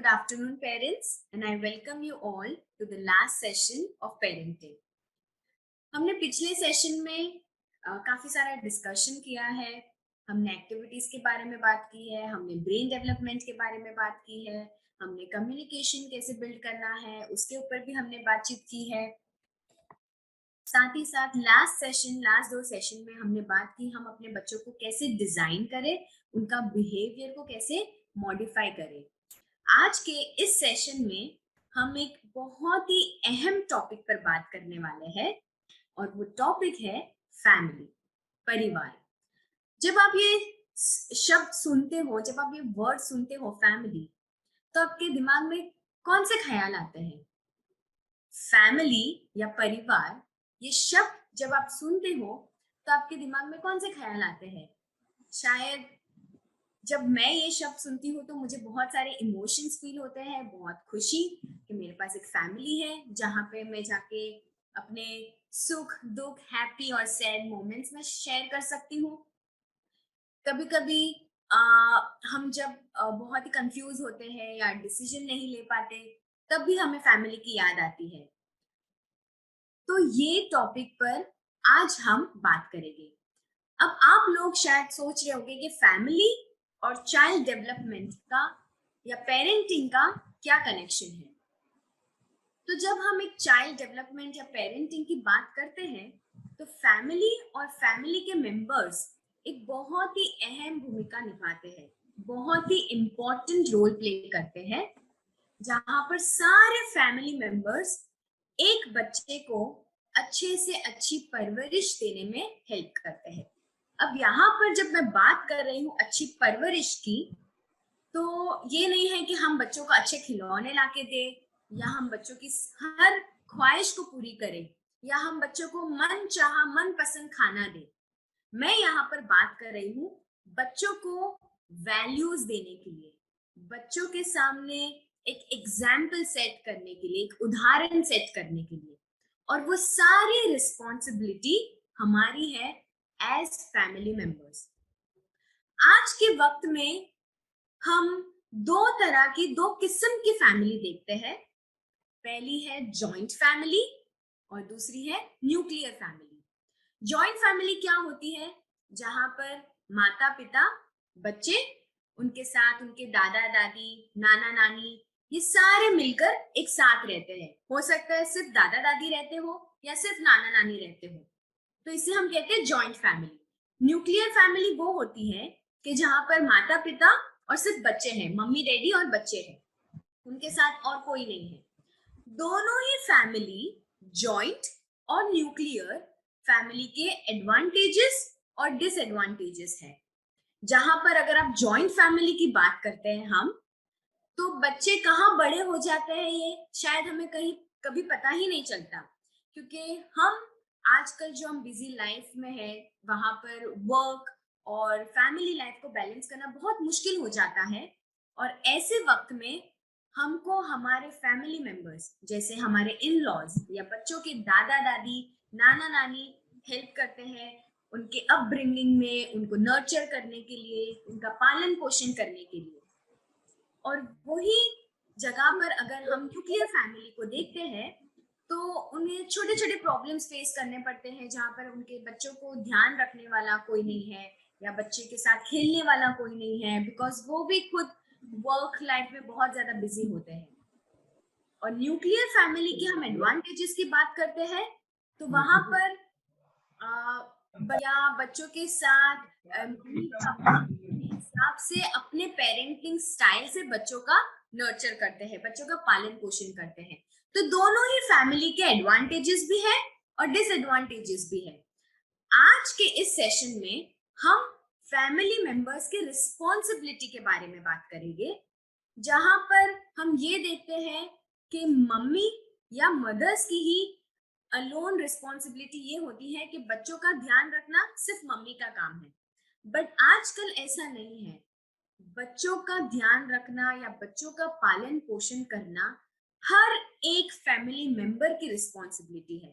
good afternoon, parents, and I welcome you all to the last session of parenting. हमने पिछले session में काफी सारा डिस्कशन किया है। हमने एक्टिविटीज के बारे में बात की है, हमने ब्रेन डेवलपमेंट के बारे में बात की है, हमने कम्युनिकेशन कैसे बिल्ड करना है उसके ऊपर भी हमने बातचीत की है। साथ ही साथ लास्ट दो सेशन में हमने बात की हम अपने बच्चों को कैसे डिजाइन करें, उनका बिहेवियर को कैसे मॉडिफाई करें। आज के इस सेशन में हम एक बहुत ही अहम टॉपिक पर बात करने वाले हैं और वो टॉपिक है फैमिली, परिवार। जब आप ये शब्द सुनते हो, जब आप ये वर्ड सुनते हो फैमिली, तो आपके दिमाग में कौन से ख्याल आते हैं? फैमिली या परिवार, ये शब्द जब आप सुनते हो तो आपके दिमाग में कौन से ख्याल आते हैं? शायद जब मैं ये शब्द सुनती हूँ तो मुझे बहुत सारे इमोशंस फील होते हैं। बहुत खुशी कि मेरे पास एक फैमिली है जहाँ पे मैं जाके अपने सुख दुख, हैप्पी और सैड मोमेंट्स में शेयर कर सकती हूँ। कभी कभी हम जब बहुत ही कंफ्यूज होते हैं या डिसीजन नहीं ले पाते, तब भी हमें फैमिली की याद आती है। तो ये टॉपिक पर आज हम बात करेंगे। अब आप लोग शायद सोच रहे होंगे कि फैमिली और चाइल्ड डेवलपमेंट का या पेरेंटिंग का क्या कनेक्शन है। तो जब हम एक चाइल्ड डेवलपमेंट या पेरेंटिंग की बात करते हैं तो फैमिली और फैमिली के मेंबर्स एक बहुत ही अहम भूमिका निभाते हैं, बहुत ही इम्पोर्टेंट रोल प्ले करते हैं, जहां पर सारे फैमिली मेंबर्स एक बच्चे को अच्छे से अच्छी परवरिश देने में हेल्प करते हैं। अब यहाँ पर जब मैं बात कर रही हूँ अच्छी परवरिश की, तो ये नहीं है कि हम बच्चों को अच्छे खिलौने लाके दे या हम बच्चों की हर ख्वाहिश को पूरी करें या हम बच्चों को मन चाहा मन पसंद खाना दे। मैं यहाँ पर बात कर रही हूँ बच्चों को वैल्यूज देने के लिए, बच्चों के सामने एक एग्जाम्पल सेट करने के लिए, एक उदाहरण सेट करने के लिए। और वो सारी रिस्पॉन्सिबिलिटी हमारी है एज फैमिली मेंबर्स। आज के वक्त में हम दो किस्म की फैमिली देखते हैं। पहली है जॉइंट फैमिली और दूसरी है न्यूक्लियर फैमिली। जॉइंट फैमिली क्या होती है? जहां पर माता पिता, बच्चे, उनके साथ उनके दादा दादी, नाना नानी, ये सारे मिलकर एक साथ रहते हैं। हो सकता है सिर्फ दादा दादी रहते हो या सिर्फ नाना नानी रहते हो, तो इसे हम कहते हैं जॉइंट फैमिली। न्यूक्लियर फैमिली वो होती है कि जहां पर माता पिता और सिर्फ बच्चे हैं, मम्मी डैडी और बच्चे हैं, उनके साथ और कोई नहीं है। दोनों ही फैमिली, जॉइंट और न्यूक्लियर फैमिली के एडवांटेजेस और डिसएडवांटेजेस हैं। जहां पर अगर आप जॉइंट फैमिली की बात करते हैं हम, तो बच्चे कहाँ बड़े हो जाते हैं ये शायद हमें कहीं कभी पता ही नहीं चलता, क्योंकि हम आजकल जो हम बिजी लाइफ में है वहां पर वर्क और फैमिली लाइफ को बैलेंस करना बहुत मुश्किल हो जाता है। और ऐसे वक्त में हमको हमारे फैमिली मेंबर्स जैसे हमारे इन लॉज या बच्चों के दादा दादी, नाना नानी हेल्प करते हैं उनके अपब्रिंगिंग में, उनको नर्चर करने के लिए, उनका पालन पोषण करने के लिए। और वही जगह पर अगर हम न्यूक्लियर फैमिली को देखते हैं तो उन्हें छोटे छोटे प्रॉब्लम्स फेस करने पड़ते हैं, जहाँ पर उनके बच्चों को ध्यान रखने वाला कोई नहीं है या बच्चे के साथ खेलने वाला कोई नहीं है, बिकॉज वो भी खुद वर्क लाइफ में बहुत ज्यादा बिजी होते हैं। और न्यूक्लियर फैमिली के हम एडवांटेजेस की बात करते हैं तो वहां पर या बच्चों के साथ मम्मी पापा अपने हिसाब से अपने पेरेंटिंग स्टाइल से बच्चों का नर्चर करते हैं, बच्चों का पालन पोषण करते हैं। तो दोनों ही फैमिली के एडवांटेजेस भी है और डिसएडवांटेजेस भी है। आज के इस सेशन में हम फैमिली मेंबर्स के रिस्पॉन्सिबिलिटी के बारे में बात करेंगे, जहां पर हम ये देखते हैं कि मम्मी या मदर्स की ही अलोन रिस्पॉन्सिबिलिटी ये होती है कि बच्चों का ध्यान रखना सिर्फ मम्मी का काम है। बट आजकल ऐसा नहीं है। बच्चों का ध्यान रखना या बच्चों का पालन पोषण करना हर एक फैमिली मेंबर की रिस्पॉन्सिबिलिटी है।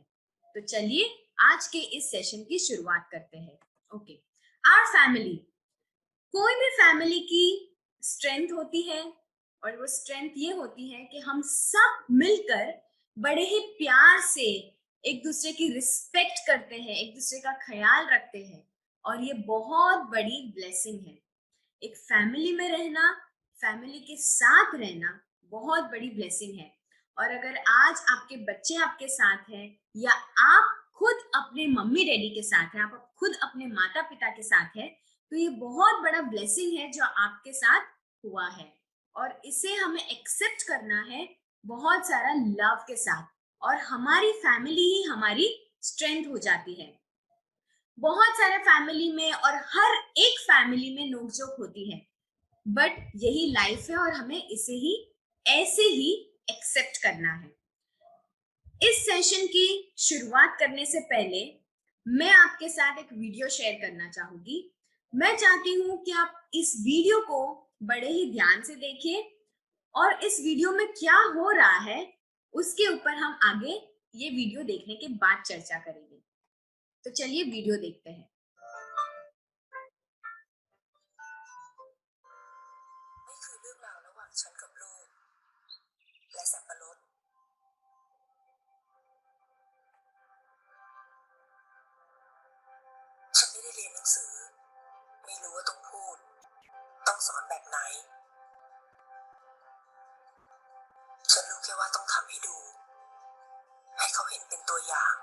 तो चलिए आज के इस सेशन की शुरुआत करते हैं। ओके, आवर फैमिली, कोई भी फैमिली की स्ट्रेंथ होती है और वो स्ट्रेंथ ये होती है कि हम सब मिलकर बड़े ही प्यार से एक दूसरे की रिस्पेक्ट करते हैं, एक दूसरे का ख्याल रखते हैं, और ये बहुत बड़ी ब्लेसिंग है। एक फैमिली में रहना, फैमिली के साथ रहना बहुत बड़ी ब्लेसिंग है। और अगर आज आपके बच्चे आपके साथ हैं, या आप खुद अपने मम्मी डैडी के साथ हैं, आप खुद अपने माता पिता के साथ हैं, तो ये बहुत बड़ा ब्लेसिंग है जो आपके साथ हुआ है, और इसे हमें एक्सेप्ट करना है बहुत सारा लव के साथ, और हमारी फैमिली ही हमारी स्ट्रेंथ हो जाती है। बहुत सारे फैमिली में और हर एक फैमिली में नोकझोंक होती है, बट यही लाइफ है और हमें इसे ही ऐसे ही एक्सेप्ट करना है। इस सेशन की शुरुआत करने से पहले मैं आपके साथ एक वीडियो शेयर करना चाहूंगी। मैं चाहती हूं कि आप इस वीडियो को बड़े ही ध्यान से देखें, और इस वीडियो में क्या हो रहा है उसके ऊपर हम आगे ये वीडियो देखने के बाद चर्चा करेंगे। तो चलिए वीडियो देखते हैं। นี่คือเรื่องราวระหว่างฉันกับโลกและสับปะรดฉันไม่ได้เรียนหนังสือไม่รู้ว่าต้องพูดต้องสอนแบบไหนฉันรู้แค่ว่าต้องทำให้ดูให้เขาเห็นเป็นตัวอย่าง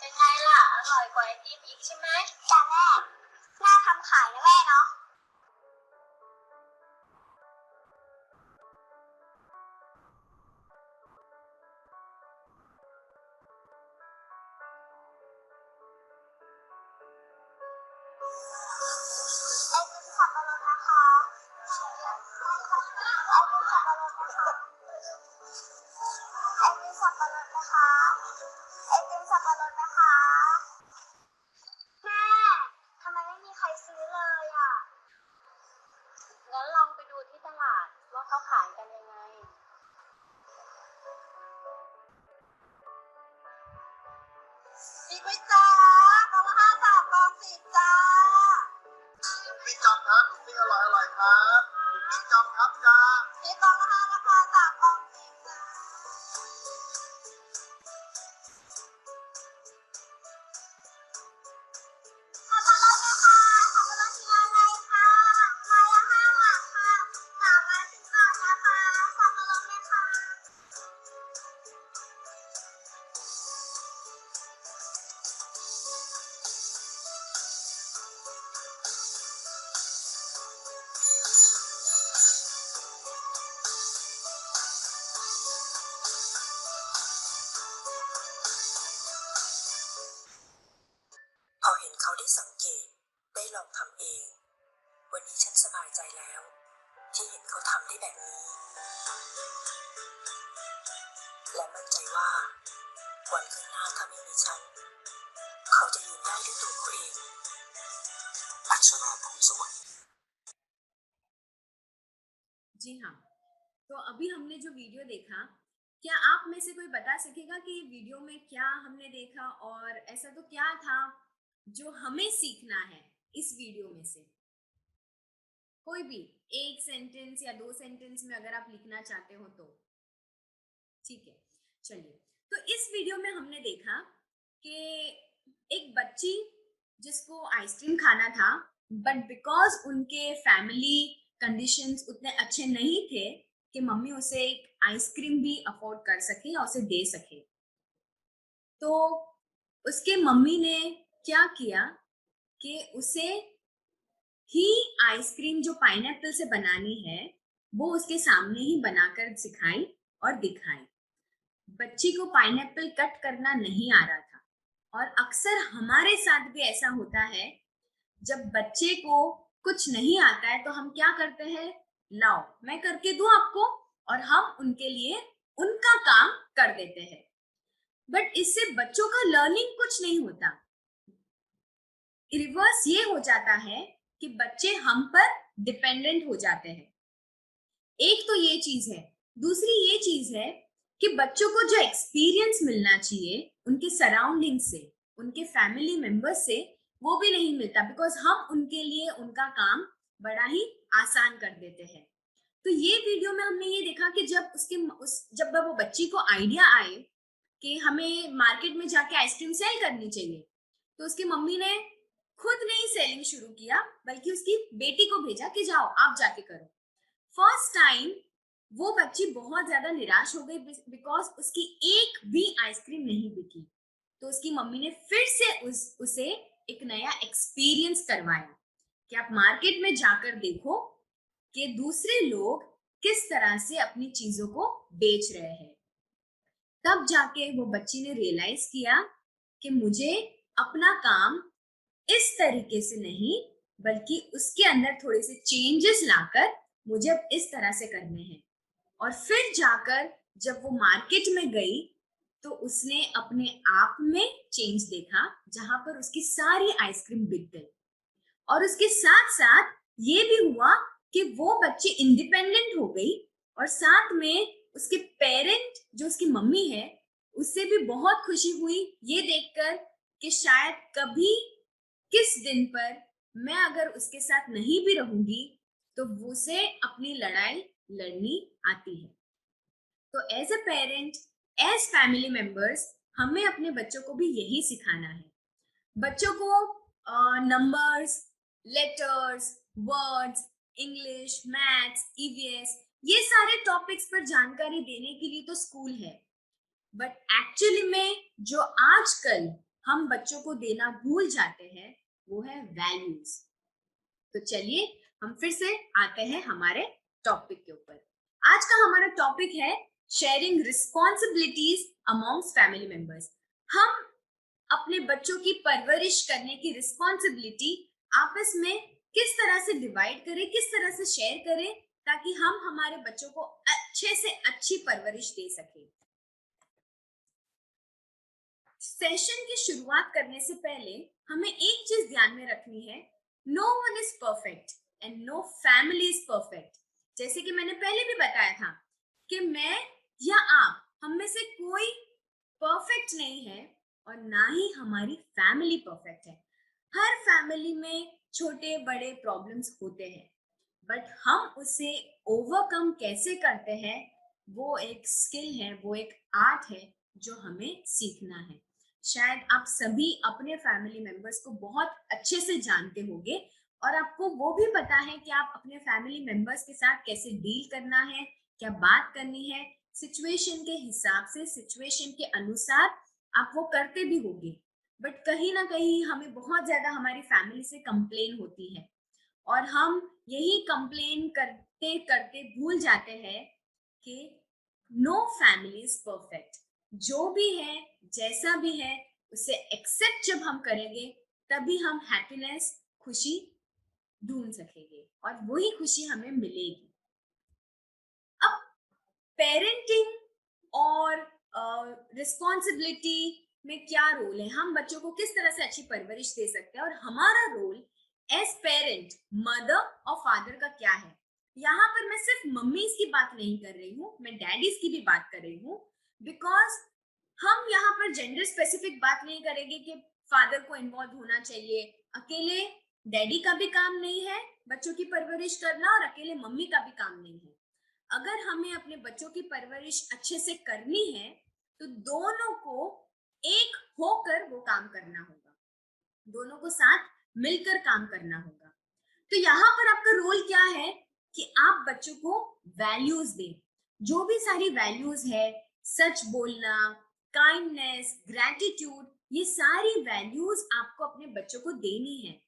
เป็นไงล่ะอร่อยกว่าไอติมอีกใช่ไหมจ้ะแม่น่าทำขายนะแม่เนาะไอติมสับปะรดนะคะไอติมสับปะรดนะคะไอติมสับปะรดนะคะไอติมสับปะรดนะคะแม่ทำไมไม่มีใครซื้อเลยอ่ะงั้นลองไปดูที่ตลาดว่าเขาขายกันยังไงอีกไหมจ้ากล่องละ5 3 กล่อง 10จ้าพี่จำครับพี่อร่อยครับพี่จำครับจ้าพี่กล่องละ5ราคา3 กล่อง 10จ้าขอบคุณนะคะขอบคุณที่อะไรค่ะไม้ละ5 บาทค่ะ3 ไม้ 10 บาทนะคะขอบคุณนะคะ พอเห็นเขาได้สังเกตได้ลองทำเอง วันนี้ฉันสบายใจแล้ว ที่เห็นเขาทำได้แบบนี้ และมั่นใจว่าวันข้างหน้าถ้าไม่มีฉัน เขาจะยืนได้ด้วยตัวเขาเองอัชราภูมิสวัสดิ์ जी हाँ, तो अभी हमने जो वीडियो देखा, क्या आप में से कोई बता सकेगा कि वीडियो में क्या हमने देखा, और ऐसा तो क्या था जो हमें सीखना है इस वीडियो में से? कोई भी एक सेंटेंस या 2 सेंटेंस में अगर आप लिखना चाहते हो तो ठीक है। चलिए, तो इस वीडियो में हमने देखा कि एक बच्ची जिसको आइसक्रीम खाना था, बट बिकॉज उनके फैमिली कंडीशंस उतने अच्छे नहीं थे कि मम्मी उसे एक आइसक्रीम भी अफोर्ड कर सके या उसे दे सके, तो उसके मम्मी ने क्या किया कि उसे ही आइसक्रीम जो पाइनएप्पल से बनानी है वो उसके सामने ही बनाकर सिखाई और दिखाई। बच्ची को पाइनएप्पल कट करना नहीं आ रहा था, और अक्सर हमारे साथ भी ऐसा होता है, जब बच्चे को कुछ नहीं आता है तो हम क्या करते हैं, लाओ मैं करके दूं आपको, और हम उनके लिए उनका काम कर देते हैं। बट इससे बच्चों का लर्निंग कुछ नहीं होता, रिवर्स ये हो जाता है कि बच्चे हम पर डिपेंडेंट हो जाते हैं। एक तो ये चीज है, दूसरी ये चीज है कि बच्चों को जो एक्सपीरियंस मिलना चाहिए उनके सराउंडिंग से, उनके फैमिली मेंबर्स से, वो भी नहीं मिलता, बिकॉज हम उनके लिए उनका काम बड़ा ही आसान कर देते हैं। तो ये वीडियो में हमने ये देखा कि जब वो बच्ची को आइडिया आए कि हमें मार्केट में जाके आइसक्रीम सेल करनी चाहिए, तो उसकी मम्मी ने खुद नहीं सेलिंग शुरू किया, बल्कि उसकी बेटी को भेजा कि जाओ आप जाके करो। फर्स्ट टाइम वो बच्ची बहुत ज्यादा निराश हो गई, बिकॉज उसकी एक भी आइसक्रीम नहीं बिकी। तो उसकी मम्मी ने फिर से उसे एक नया एक्सपीरियंस करवाया कि आप मार्केट में जाकर देखो कि दूसरे लोग किस तरह से अपनी चीजों को बेच रहे हैं। तब जाके वो बच्ची ने रियलाइज किया कि मुझे अपना काम इस तरीके से नहीं, बल्कि उसके अंदर थोड़े से चेंजेस लाकर मुझे अब इस तरह से करने हैं। और फिर जाकर जब वो मार्केट में गई, तो उसने अपने आप में चेंज देखा, जहां पर उसकी सारी आइसक्रीम बिक गई। और उसके साथ साथ ये भी हुआ कि वो बच्ची इंडिपेंडेंट हो गई, और साथ में उसके पेरेंट जो उसकी मम्मी है, उससे भी बहुत खुशी हुई ये देखकर कि शायद कभी किस दिन पर मैं अगर उसके साथ नहीं भी रहूंगी तो उसे अपनी लड़ाई लड़नी आती है। तो as a parent, as family members, हमें अपने बच्चों को भी यही सिखाना है। बच्चों को numbers, letters, words, English, maths, EVS, ये सारे टॉपिक्स पर जानकारी देने के लिए तो स्कूल है, बट एक्चुअली में जो आजकल हम बच्चों को देना भूल जाते हैं वो है वैल्यूज। तो चलिए हम फिर से आते हैं हमारे टॉपिक के ऊपर। आज का हमारा टॉपिक है sharing responsibilities amongst family members. हम अपने बच्चों की परवरिश करने की रिस्पॉन्सिबिलिटी आपस में किस तरह से डिवाइड करें, किस तरह से शेयर करें, ताकि हम हमारे बच्चों को अच्छे से अच्छी परवरिश दे सकें। सेशन की शुरुआत करने से पहले हमें एक चीज ध्यान में रखनी है, no one is perfect and no family is perfect. जैसे कि मैंने पहले भी बताया था कि मैं या आप, हम में से कोई परफेक्ट नहीं है, और ना ही हमारी फैमिली परफेक्ट है। हर फैमिली में छोटे बड़े प्रॉब्लम्स होते हैं, बट हम उसे ओवरकम कैसे करते हैं, वो एक स्किल है, वो एक आर्ट है जो हमें सीखना है। शायद आप सभी अपने फैमिली मेंबर्स को बहुत अच्छे से जानते होंगे, और आपको वो भी पता है कि आप अपने फैमिली मेंबर्स के साथ कैसे डील करना है, क्या बात करनी है। सिचुएशन के हिसाब से, सिचुएशन के अनुसार आप वो करते भी होंगे, बट कहीं ना कहीं हमें बहुत ज्यादा हमारी फैमिली से कंप्लेन होती है, और हम यही कंप्लेन करते करते भूल जाते हैं कि नो फैमिली इज परफेक्ट। जो भी है, जैसा भी है, उसे एक्सेप्ट जब हम करेंगे, तभी हम हैप्पीनेस, खुशी ढूंढ सकेंगे, और वही खुशी हमें मिलेगी। अब पेरेंटिंग और रिस्पॉन्सिबिलिटी में क्या रोल है, हम बच्चों को किस तरह से अच्छी परवरिश दे सकते हैं, और हमारा रोल एज पेरेंट, मदर और फादर का क्या है। यहाँ पर मैं सिर्फ मम्मीज की बात नहीं कर रही हूँ, मैं डैडीज की भी बात कर रही हूँ, बिकॉज हम यहाँ पर जेंडर स्पेसिफिक बात नहीं करेंगे कि फादर को इन्वॉल्व होना चाहिए। अकेले डैडी का भी काम नहीं है बच्चों की परवरिश करना, और अकेले मम्मी का भी काम नहीं है। अगर हमें अपने बच्चों की परवरिश अच्छे से करनी है, तो दोनों को एक होकर वो काम करना होगा, दोनों को साथ मिलकर काम करना होगा। तो यहाँ पर आपका रोल क्या है कि आप बच्चों को वैल्यूज दें। जो भी सारी वैल्यूज है, सच बोलना, काइंडनेस, ग्रेटिट्यूड, ये सारी वैल्यूज आपको अपने बच्चों को देनी है।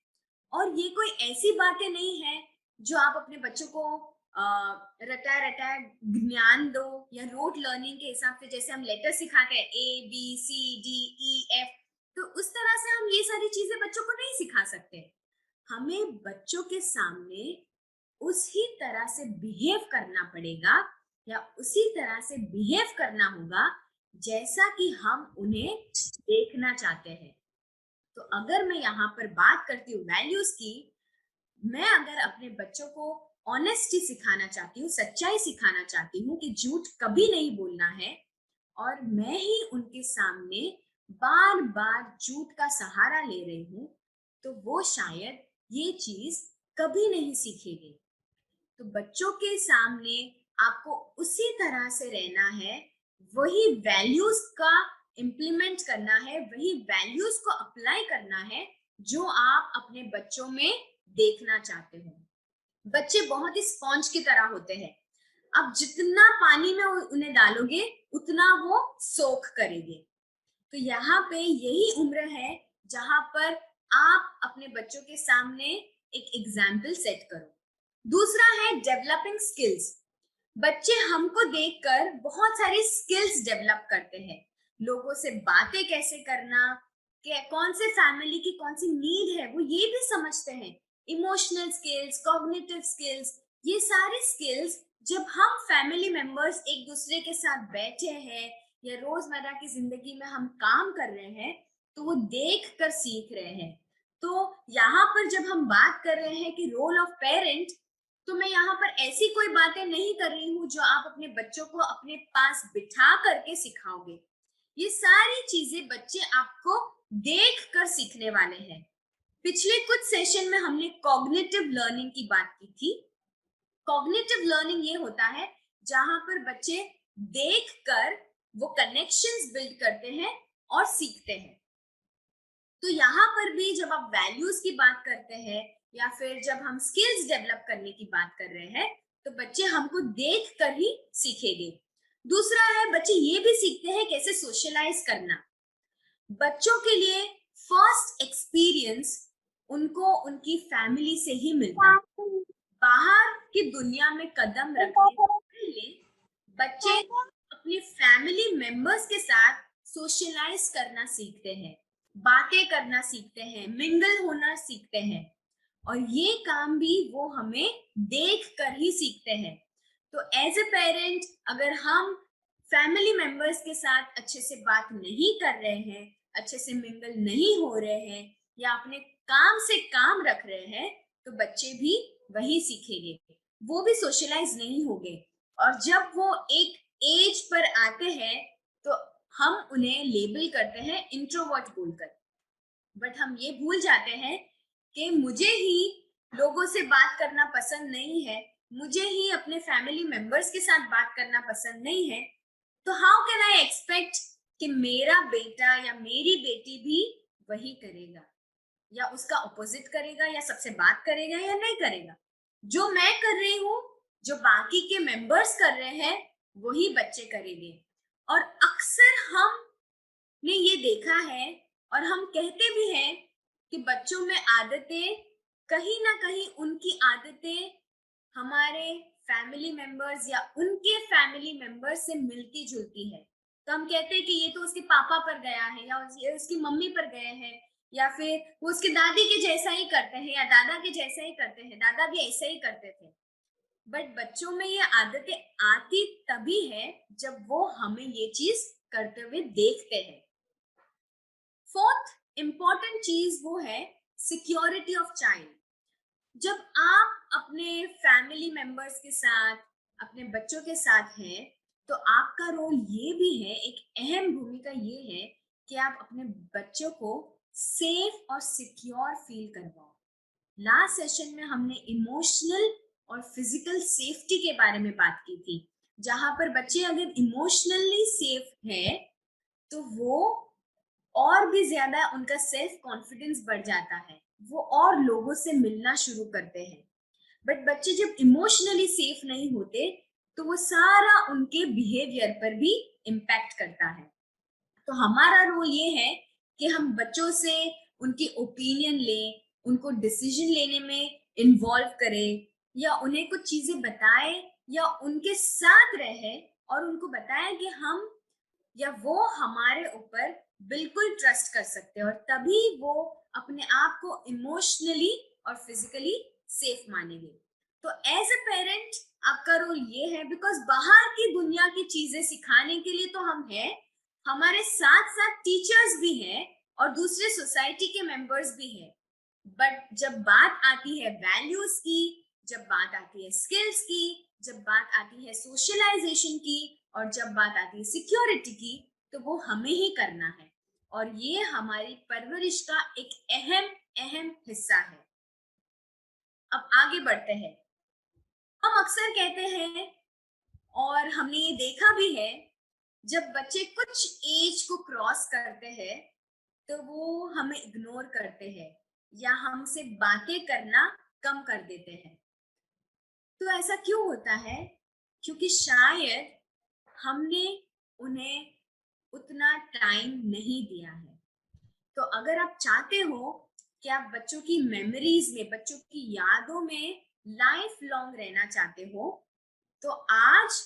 और ये कोई ऐसी बातें नहीं है जो आप अपने बच्चों को रटा रटा ज्ञान दो, या रोट लर्निंग के हिसाब से, जैसे हम लेटर सिखाते हैं A B C D E F, तो उस तरह से हम ये सारी चीजें बच्चों को नहीं सिखा सकते। हमें बच्चों के सामने उसी तरह से बिहेव करना पड़ेगा या उसी तरह से बिहेव करना होगा जैसा कि हम उन्हें देखना चाहते हैं। तो अगर मैं यहाँ पर बात करती हूँ वैल्यूज की, मैं अगर अपने बच्चों को ऑनेस्टी सिखाना चाहती हूँ, सच्चाई सिखाना चाहती हूँ कि झूठ कभी नहीं बोलना है, और मैं ही उनके सामने बार बार झूठ का सहारा ले रही हूँ, तो वो शायद ये चीज कभी नहीं सीखेंगे। तो बच्चों के सामने आपको उसी तरह से रहना है, वही वैल्यूज का इम्प्लीमेंट करना है, वही वैल्यूज को अप्लाई करना है जो आप अपने बच्चों में देखना चाहते हो। बच्चे बहुत ही स्पॉन्ज की तरह होते हैं। आप जितना पानी में उन्हें डालोगे उतना वो सोख करेंगे। तो यहाँ पे यही उम्र है जहां पर आप अपने बच्चों के सामने एक एग्जाम्पल सेट करो। दूसरा है डेवलपिंग स्किल्स। बच्चे हमको देखकर बहुत सारी स्किल्स डेवलप करते हैं। लोगों से बातें कैसे करना, कौन से फैमिली की कौन सी नीड है, वो ये भी समझते हैं। इमोशनल स्किल्स, कॉग्निटिव स्किल्स, ये सारे स्किल्स जब हम फैमिली मेंबर्स एक दूसरे के साथ बैठे हैं या रोजमर्रा की जिंदगी में हम काम कर रहे हैं, तो वो देख कर सीख रहे हैं। तो यहाँ पर जब हम बात कर रहे हैं कि रोल ऑफ पेरेंट, तो मैं यहाँ पर ऐसी कोई बातें नहीं कर रही हूँ जो आप अपने बच्चों को अपने पास बिठा करके सिखाओगे। ये सारी चीजें बच्चे आपको देख कर सीखने वाले हैं। पिछले कुछ सेशन में हमने कॉग्निटिव लर्निंग की बात की थी। कॉग्निटिव लर्निंग ये होता है जहां पर बच्चे देख कर वो कनेक्शंस बिल्ड करते हैं और सीखते हैं। तो यहाँ पर भी जब आप वैल्यूज की बात करते हैं या फिर जब हम स्किल्स डेवलप करने की बात कर रहे हैं, तो बच्चे हमको देख कर ही सीखेंगे। दूसरा है, बच्चे ये भी सीखते हैं कैसे सोशलाइज करना। बच्चों के लिए फर्स्ट एक्सपीरियंस उनको उनकी फैमिली से ही मिलता है। बाहर की दुनिया में कदम रखने से पहले बच्चे अपनी फैमिली मेंबर्स के साथ सोशलाइज करना सीखते हैं, बातें करना सीखते हैं, मिंगल होना सीखते हैं, और ये काम भी वो हमें देख कर ही सीखते हैं। तो एज ए पेरेंट अगर हम फैमिली मेंबर्स के साथ अच्छे से बात नहीं कर रहे हैं, अच्छे से मिंगल नहीं हो रहे हैं या अपने काम से काम रख रहे हैं, तो बच्चे भी वही सीखेंगे, वो भी सोशलाइज नहीं होंगे। और जब वो एक एज पर आते हैं तो हम उन्हें लेबल करते हैं इंट्रोवर्ट बोलकर, बट हम ये भूल जाते हैं कि मुझे ही लोगों से बात करना पसंद नहीं है, मुझे ही अपने फैमिली मेंबर्स के साथ बात करना पसंद नहीं है, तो हाउ कैन आई एक्सपेक्ट कि मेरा बेटा या मेरी बेटी भी वही करेगा या उसका ऑपोजिट करेगा या सबसे बात करेगा या नहीं करेगा। जो मैं कर रही हूँ, जो बाकी के मेंबर्स कर रहे हैं, वही बच्चे करेंगे। और अक्सर हमने ये देखा है और हम कहते भी हैं कि बच्चों में आदतें, कहीं ना कहीं उनकी आदतें हमारे फैमिली मेंबर्स या उनके फैमिली मेंबर्स से मिलती जुलती है। तो हम कहते हैं कि ये तो उसके पापा पर गया है या ये उसकी मम्मी पर गए हैं, या फिर वो उसकी दादी के जैसा ही करते हैं या दादा के जैसा ही करते हैं, दादा भी ऐसा ही करते थे। बट बच्चों में ये आदतें आती तभी है जब वो हमें ये चीज करते हुए देखते हैं। फोर्थ इंपॉर्टेंट चीज वो है सिक्योरिटी ऑफ चाइल्ड। जब आप अपने फैमिली मेंबर्स के साथ, अपने बच्चों के साथ हैं, तो आपका रोल ये भी है, एक अहम भूमिका ये है कि आप अपने बच्चों को सेफ और सिक्योर फील करवाओ। लास्ट सेशन में हमने इमोशनल और फिजिकल सेफ्टी के बारे में बात की थी, जहां पर बच्चे अगर इमोशनली सेफ है तो वो और भी ज्यादा उनका सेल्फ कॉन्फिडेंस बढ़ जाता है, वो और लोगों से मिलना शुरू करते हैं। बट बच्चे जब इमोशनली सेफ नहीं होते तो वो सारा उनके बिहेवियर पर भी इम्पैक्ट करता है। तो हमारा रोल ये है कि हम बच्चों से उनकी ओपिनियन लें, उनको डिसीजन लेने में इन्वॉल्व करें, या उन्हें कुछ चीजें बताएं या उनके साथ रहें और उनको बताएं कि हम या वो हमारे ऊपर बिल्कुल ट्रस्ट कर सकते हैं और तभी वो अपने आप को इमोशनली और फिजिकली सेफ मानेंगे। तो एज अ पेरेंट आपका रोल ये है, बिकॉज बाहर की दुनिया की चीजें सिखाने के लिए तो हम हैं, हमारे साथ साथ टीचर्स भी हैं और दूसरे सोसाइटी के मेंबर्स भी हैं। बट जब बात आती है वैल्यूज की, जब बात आती है स्किल्स की, जब बात आती है सोशलाइजेशन की, और जब बात आती है सिक्योरिटी की, तो वो हमें ही करना है। और ये हमारी परवरिश का एक अहम अहम हिस्सा है। अब आगे बढ़ते हैं। हम अक्सर कहते हैं और हमने ये देखा भी है, जब बच्चे कुछ एज को क्रॉस करते हैं तो वो हमें इग्नोर करते हैं या हमसे बातें करना कम कर देते हैं। तो ऐसा क्यों होता है? क्योंकि शायद हमने उन्हें उतना टाइम नहीं दिया है। तो अगर आप चाहते हो कि आप बच्चों की मेमोरीज में, बच्चों की यादों में लाइफ लॉन्ग रहना चाहते हो, तो आज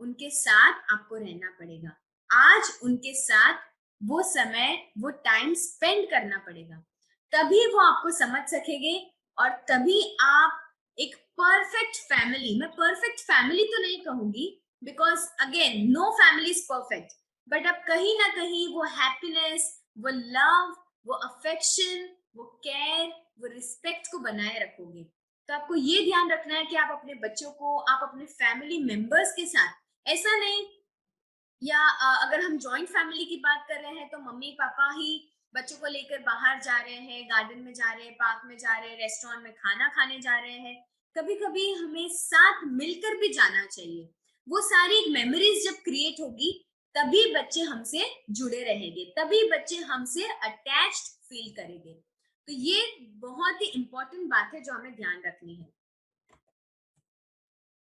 उनके साथ आपको रहना पड़ेगा। आज उनके साथ वो समय, वो टाइम स्पेंड करना पड़ेगा। तभी वो आपको समझ सकेंगे और तभी आप एक परफेक्ट फैमिली, मैं परफेक्ट फैमिली तो नहीं कहूंगी, because again no family is perfect, but आप कहीं ना कहीं वो हैप्पीनेस, वो लव, वो अफेक्शन, वो केयर, वो रिस्पेक्ट को बनाए रखोगे। तो आपको ये ध्यान रखना है कि आप अपने बच्चों को, आप अपने फैमिली मेंबर्स के साथ ऐसा नहीं, या अगर हम जॉइंट फैमिली की बात कर रहे हैं तो मम्मी पापा ही बच्चों को लेकर बाहर जा रहे हैं, गार्डन में जा रहे हैं, पार्क में जा रहे हैं, रेस्टोरेंट में खाना खाने जा रहे हैं। कभी कभी हमें साथ मिलकर भी जाना चाहिए। वो सारी मेमोरीज जब क्रिएट होगी, तभी बच्चे हमसे जुड़े रहेंगे, तभी बच्चे हमसे अटैच्ड फील करेंगे। तो ये बहुत ही इंपॉर्टेंट बात है जो हमें ध्यान रखनी है।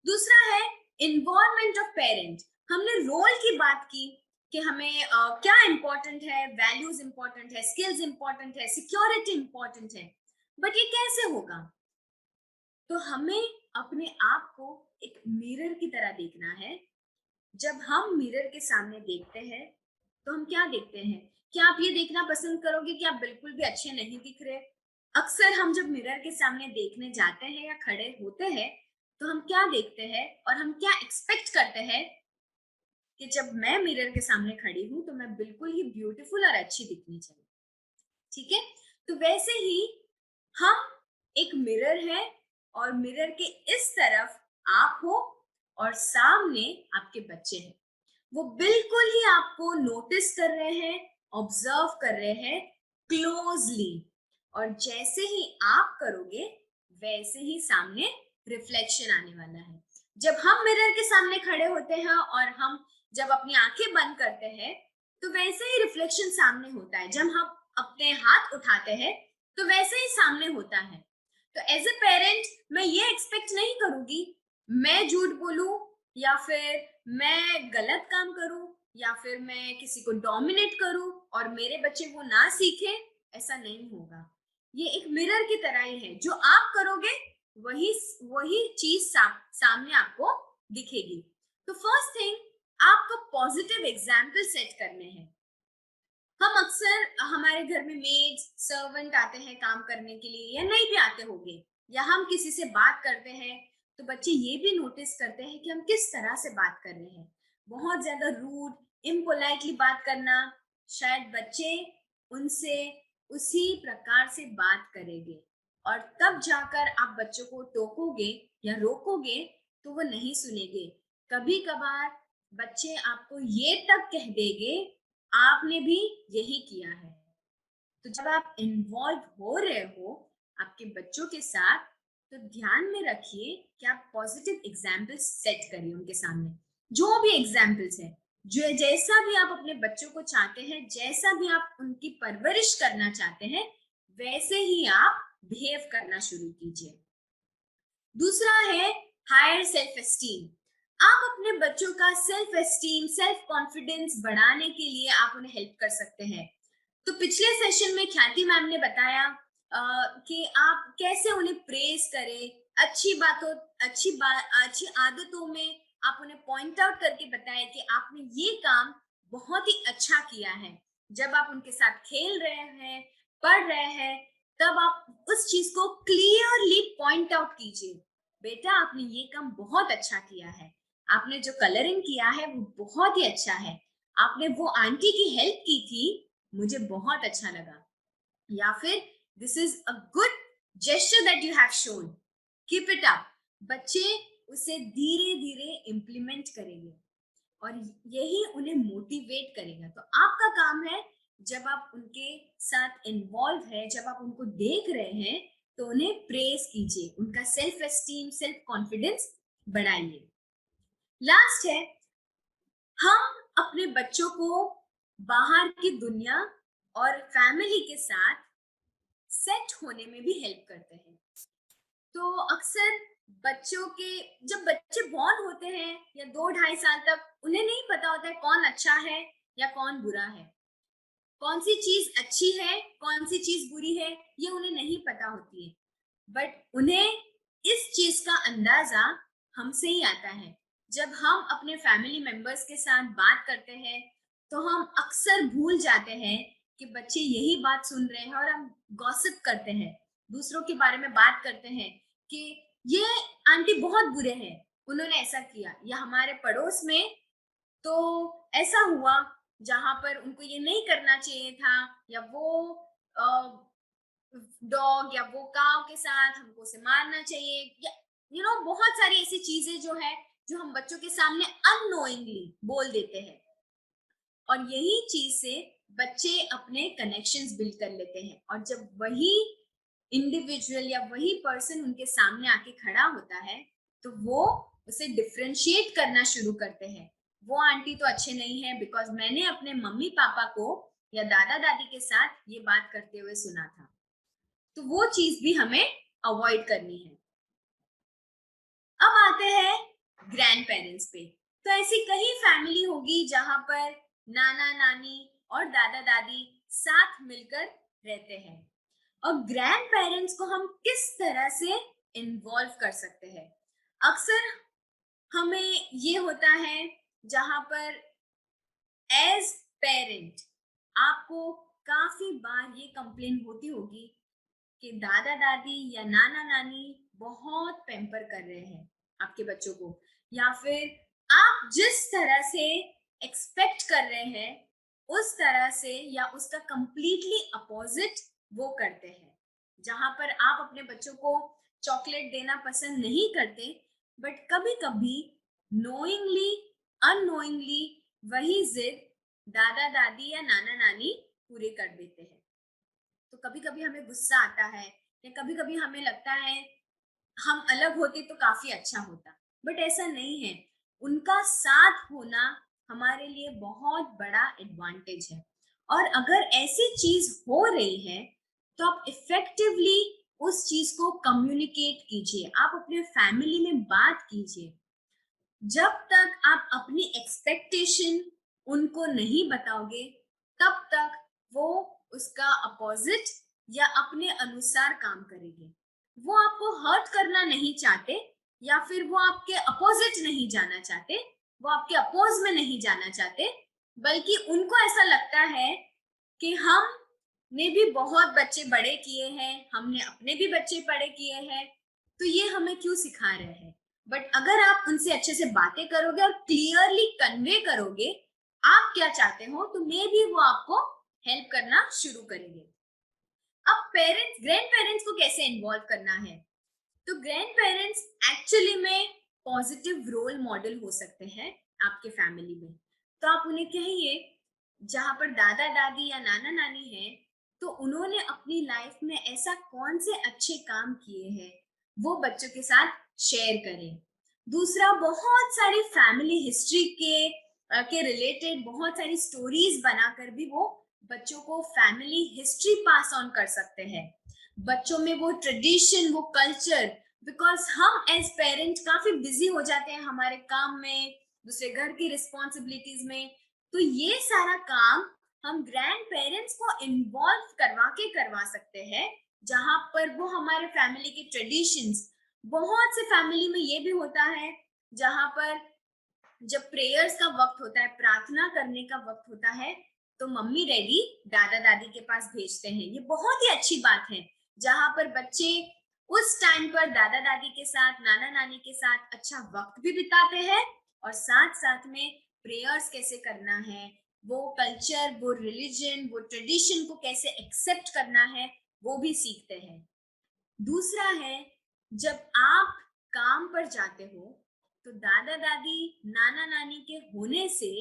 दूसरा है इन्वॉल्वमेंट ऑफ पेरेंट। हमने रोल की बात की कि हमें क्या इंपॉर्टेंट है, वैल्यूज इंपॉर्टेंट है, स्किल्स इंपॉर्टेंट है, सिक्योरिटी इंपॉर्टेंट है, बट ये कैसे होगा? तो हमें अपने आप को एक मिरर की तरह देखना है। जब हम मिरर के सामने देखते हैं तो हम क्या देखते हैं? क्या आप ये देखना पसंद करोगे कि आप बिल्कुल भी अच्छे नहीं दिख रहे? अक्सर हम जब मिरर के सामने देखने जाते हैं या खड़े होते हैं, तो हम क्या देखते हैं और हम क्या एक्सपेक्ट करते हैं कि जब मैं मिरर के सामने खड़ी हूं तो मैं बिल्कुल ही ब्यूटीफुल और अच्छी दिखनी चाहिए। ठीक है? तो वैसे ही हम एक मिरर है और मिरर के इस तरफ आप हो और सामने आपके बच्चे हैं। वो बिल्कुल ही आपको नोटिस कर रहे हैं, ऑब्जर्व कर रहे हैं क्लोजली। और जैसे ही आप करोगे, वैसे ही सामने रिफ्लेक्शन आने वाला है। जब हम मिरर के सामने खड़े होते हैं और हम जब अपनी आंखें बंद करते हैं, तो वैसे ही रिफ्लेक्शन सामने होता है। जब हम अपने हाथ उठाते हैं, तो वैसे ही सामने होता है। तो एज ए पेरेंट मैं ये एक्सपेक्ट नहीं करूंगी मैं झूठ बोलूं, या फिर मैं गलत काम करूं, या फिर मैं किसी को डोमिनेट करूं और मेरे बच्चे वो ना सीखे। ऐसा नहीं होगा। ये एक मिरर की तरह ही है, जो आप करोगे वही वही चीज सामने आपको दिखेगी। तो फर्स्ट थिंग, आपको पॉजिटिव एग्जाम्पल सेट करने हैं। हम अक्सर हमारे घर में मेड सर्वेंट आते हैं काम करने के लिए, या नहीं भी आते होंगे, या हम किसी से बात करते हैं तो बच्चे ये भी नोटिस करते हैं कि हम किस तरह से बात कर रहे हैं। बहुत ज्यादा रूड, इम्पोलाइटली बात करना, शायद बच्चे उनसे उसी प्रकार से बात करेंगे। और तब जाकर आप बच्चों को टोकोगे या रोकोगे तो वो नहीं सुनेंगे। कभी कभार बच्चे आपको ये तक कह देंगे, आपने भी यही किया है। तो जब आप इन्वॉल्व हो रहे हो आपके बच्चों के साथ, तो ध्यान में रखिए कि आप पॉजिटिव एग्जाम्पल्स सेट करिए उनके सामने। जो भी एग्जाम्पल्स है, जो जैसा भी आप अपने बच्चों को चाहते हैं, जैसा भी आप उनकी परवरिश करना चाहते हैं, वैसे ही आप बिहेव करना शुरू कीजिए। दूसरा है हायर सेल्फ एस्टीम। आप अपने बच्चों का सेल्फ एस्टीम, सेल्फ कॉन्फिडेंस बढ़ाने के लिए आप उन्हें हेल्प कर सकते हैं। तो पिछले सेशन में ख्याति मैम ने बताया कि आप कैसे उन्हें प्रेज करें, अच्छी बातों, अच्छी आदतों में आप उन्हें पॉइंट आउट करके बताएं कि आपने ये काम बहुत ही अच्छा किया है। जब आप उनके साथ खेल रहे हैं, पढ़ रहे हैं, तब आप उस चीज को क्लियरली पॉइंट आउट कीजिए। बेटा, आपने ये काम बहुत अच्छा किया है। आपने जो कलरिंग किया है वो बहुत ही अच्छा है। आपने वो आंटी की हेल्प की थी, मुझे बहुत अच्छा लगा। या फिर this is a good gesture that you have shown, keep it up. बच्चे उसे धीरे धीरे इम्प्लीमेंट करेंगे और यही उन्हें मोटिवेट करेगा। तो आपका काम है, जब आप उनके साथ इन्वॉल्व है, जब आप उनको देख रहे हैं, तो उन्हें प्रेज कीजिए, उनका सेल्फ एस्टीम, सेल्फ कॉन्फिडेंस बढ़ाइए। लास्ट है, हम अपने बच्चों को बाहर की दुनिया और फैमिली के साथ सेट होने में भी हेल्प करते हैं। तो अक्सर बच्चों के जब बच्चे बॉर्न होते हैं या 2 ढाई साल तक, उन्हें नहीं पता होता है कौन अच्छा है या कौन बुरा है, कौन सी चीज अच्छी है, कौन सी चीज बुरी है, ये उन्हें नहीं पता होती है। बट उन्हें इस चीज का अंदाजा हमसे ही आता है। जब हम अपने फैमिली मेंबर्स के साथ बात करते हैं, तो हम अक्सर भूल जाते हैं कि बच्चे यही बात सुन रहे हैं, और हम गॉसिप करते हैं, दूसरों के बारे में बात करते हैं कि ये आंटी बहुत बुरे हैं, उन्होंने ऐसा किया, या हमारे पड़ोस में तो ऐसा हुआ जहां पर उनको ये नहीं करना चाहिए था, या वो डॉग या वो काव के साथ हमको उसे मारना चाहिए, या बहुत सारी ऐसी चीजें जो है, जो हम बच्चों के सामने अननोइंगली बोल देते हैं। और यही चीज से बच्चे अपने कनेक्शंस बिल्ड कर लेते हैं, और जब वही इंडिविजुअल या वही पर्सन उनके सामने आके खड़ा होता है, तो वो उसे डिफरेंशिएट करना शुरू करते हैं। वो आंटी तो अच्छे नहीं है, बिकॉज मैंने अपने मम्मी पापा को या दादा दादी के साथ ये बात करते हुए सुना था। तो वो चीज भी हमें अवॉइड करनी है। अब आते हैं ग्रैंड पेरेंट्स पे। तो ऐसी कई फैमिली होगी जहां पर नाना नानी और दादा दादी साथ मिलकर रहते हैं, और ग्रैंड पेरेंट्स को हम किस तरह से इन्वॉल्व कर सकते हैं। अक्सर हमें ये होता है जहां पर एज पेरेंट आपको काफी बार ये कंप्लेन होती होगी कि दादा दादी या नाना नानी बहुत पैम्पर कर रहे हैं आपके बच्चों को, या फिर आप जिस तरह से एक्सपेक्ट कर रहे हैं उस तरह से या उसका कंप्लीटली अपोजिट वो करते हैं। जहां पर आप अपने बच्चों को चॉकलेट देना पसंद नहीं करते, बट कभी कभी नोइंगली अननोइंगली वही जिद दादा दादी या नाना नानी पूरे कर देते हैं। तो कभी कभी हमें गुस्सा आता है, या कभी कभी हमें लगता है हम अलग होते तो काफी अच्छा होता, बट ऐसा नहीं है। उनका साथ होना हमारे लिए बहुत बड़ा एडवांटेज है। और अगर ऐसी चीज हो रही है, तो आप इफेक्टिवली उस चीज को कम्युनिकेट कीजिए, आप अपने फैमिली में बात कीजिए। जब तक आप अपनी एक्सपेक्टेशन उनको नहीं बताओगे, तब तक वो उसका अपोजिट या अपने अनुसार काम करेंगे। वो आपको हर्ट करना नहीं चाहते, या फिर वो आपके अपोजिट नहीं जाना चाहते, वो आपके अपोज में नहीं जाना चाहते, बल्कि उनको ऐसा लगता है कि हमने भी बहुत बच्चे बड़े किए हैं, हमने अपने भी बच्चे बड़े किए हैं, तो ये हमें क्यों सिखा रहे हैं। बट अगर आप उनसे अच्छे से बातें करोगे और क्लियरली कन्वे करोगे आप क्या चाहते हो, तो मे भी वो आपको हेल्प करना शुरू करेंगे। अब पेरेंट्स, ग्रैंड पेरेंट्स को कैसे इन्वॉल्व करना है। तो ग्रैंड पेरेंट्स एक्चुअली में पॉजिटिव रोल मॉडल हो सकते हैं आपके फैमिली में। तो आप उन्हें कहिए, जहां पर दादा दादी या नाना नानी है, तो उन्होंने अपनी लाइफ में ऐसा कौन से अच्छे काम किए हैं, वो बच्चों के साथ शेयर करें। दूसरा, बहुत सारी फैमिली हिस्ट्री के रिलेटेड बहुत सारी स्टोरीज बनाकर भी वो बच्चों को फैमिली हिस्ट्री पास ऑन कर सकते हैं। बच्चों में वो ट्रेडिशन, वो कल्चर, बिकॉज हम एज पेरेंट काफी बिजी हो जाते हैं हमारे काम में, दूसरे घर की रिस्पॉन्सिबिलिटीज में। तो ये सारा काम हम ग्रैंड पेरेंट्स को इन्वॉल्व करवा सकते हैं, जहां पर वो हमारे फैमिली के ट्रेडिशंस, बहुत से फैमिली में ये भी होता है जहां पर जब प्रेयर्स का वक्त होता है, प्रार्थना करने का वक्त होता है, तो मम्मी डैडी दादा दादी के पास भेजते हैं। ये बहुत ही अच्छी बात है, जहां पर बच्चे उस टाइम पर दादा दादी के साथ, नाना नानी के साथ अच्छा वक्त भी बिताते हैं और साथ साथ में प्रेयर्स कैसे करना है, वो कल्चर, वो रिलीजन, वो ट्रेडिशन को कैसे एक्सेप्ट करना है, वो भी सीखते हैं। दूसरा है, जब आप काम पर जाते हो तो दादा दादी, नाना नानी के होने से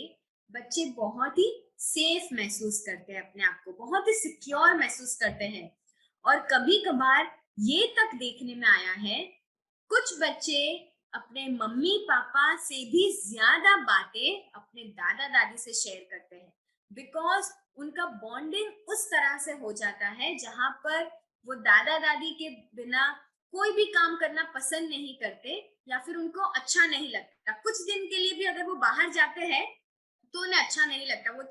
बच्चे बहुत ही सेफ महसूस करते हैं, अपने आप को बहुत ही सिक्योर महसूस करते हैं। और कभी कभार ये तक देखने में आया है, कुछ बच्चे अपने मम्मी पापा से भी ज्यादा बातें अपने दादा दादी से शेयर करते हैं, बिकॉज उनका बॉन्डिंग उस तरह से हो जाता है जहां पर वो दादा दादी के बिना कोई भी काम करना पसंद नहीं करते, या फिर उनको अच्छा नहीं लगता। कुछ दिन के लिए भी अगर वो बाहर जाते हैं तो उन्हें अच्छा नहीं लगता, वो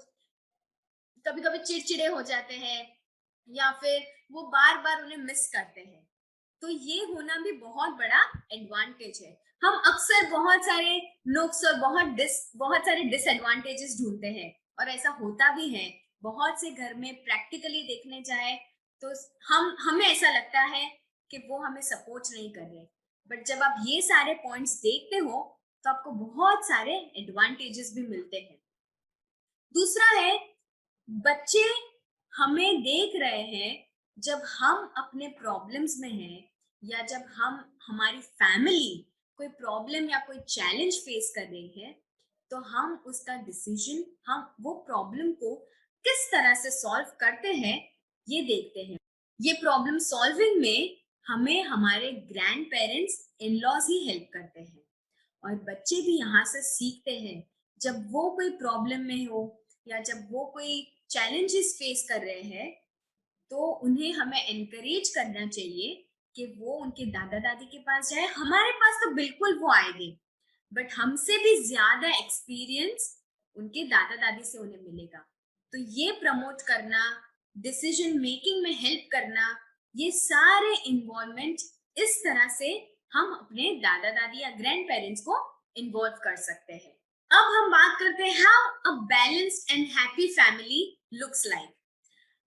कभी कभी चिड़चिड़े हो जाते हैं, या फिर वो बार बार उन्हें मिस करते हैं। तो ये होना भी बहुत बड़ा एडवांटेज है। हम अक्सर बहुत सारे नुक्स और बहुत सारे डिसएडवांटेजेस ढूंढते हैं, और ऐसा होता भी है। बहुत से घर में प्रैक्टिकली देखने जाए तो हमें ऐसा लगता है कि वो हमें सपोर्ट नहीं कर रहे, बट जब आप ये सारे पॉइंट्स देखते हो तो आपको बहुत सारे एडवांटेजेस भी मिलते हैं। दूसरा है, बच्चे हमें देख रहे हैं जब हम अपने प्रॉब्लम्स में हैं, या जब हमारी फैमिली कोई प्रॉब्लम या कोई चैलेंज फेस कर रही है, तो हम उसका डिसीजन, हम वो प्रॉब्लम को किस तरह से सॉल्व करते हैं, ये देखते हैं। ये प्रॉब्लम सॉल्विंग में हमें हमारे ग्रैंड पेरेंट्स, इन लॉज ही हेल्प करते हैं। और बच्चे भी यहाँ से सीखते हैं, जब वो कोई प्रॉब्लम में हो या जब वो कोई चैलेंजेस फेस कर रहे हैं, तो उन्हें हमें एनकरेज करना चाहिए कि वो उनके दादा दादी के पास जाए। हमारे पास तो बिल्कुल वो आएंगे, बट हमसे भी ज्यादा एक्सपीरियंस उनके दादा दादी से उन्हें मिलेगा। तो ये प्रमोट करना, डिसीजन मेकिंग में हेल्प करना, ये सारे इन्वॉल्वमेंट, इस तरह से हम अपने दादा दादी या ग्रैंड पेरेंट्स को इन्वॉल्व कर सकते हैं। अब हम बात करते हैं how a balanced and happy family looks like.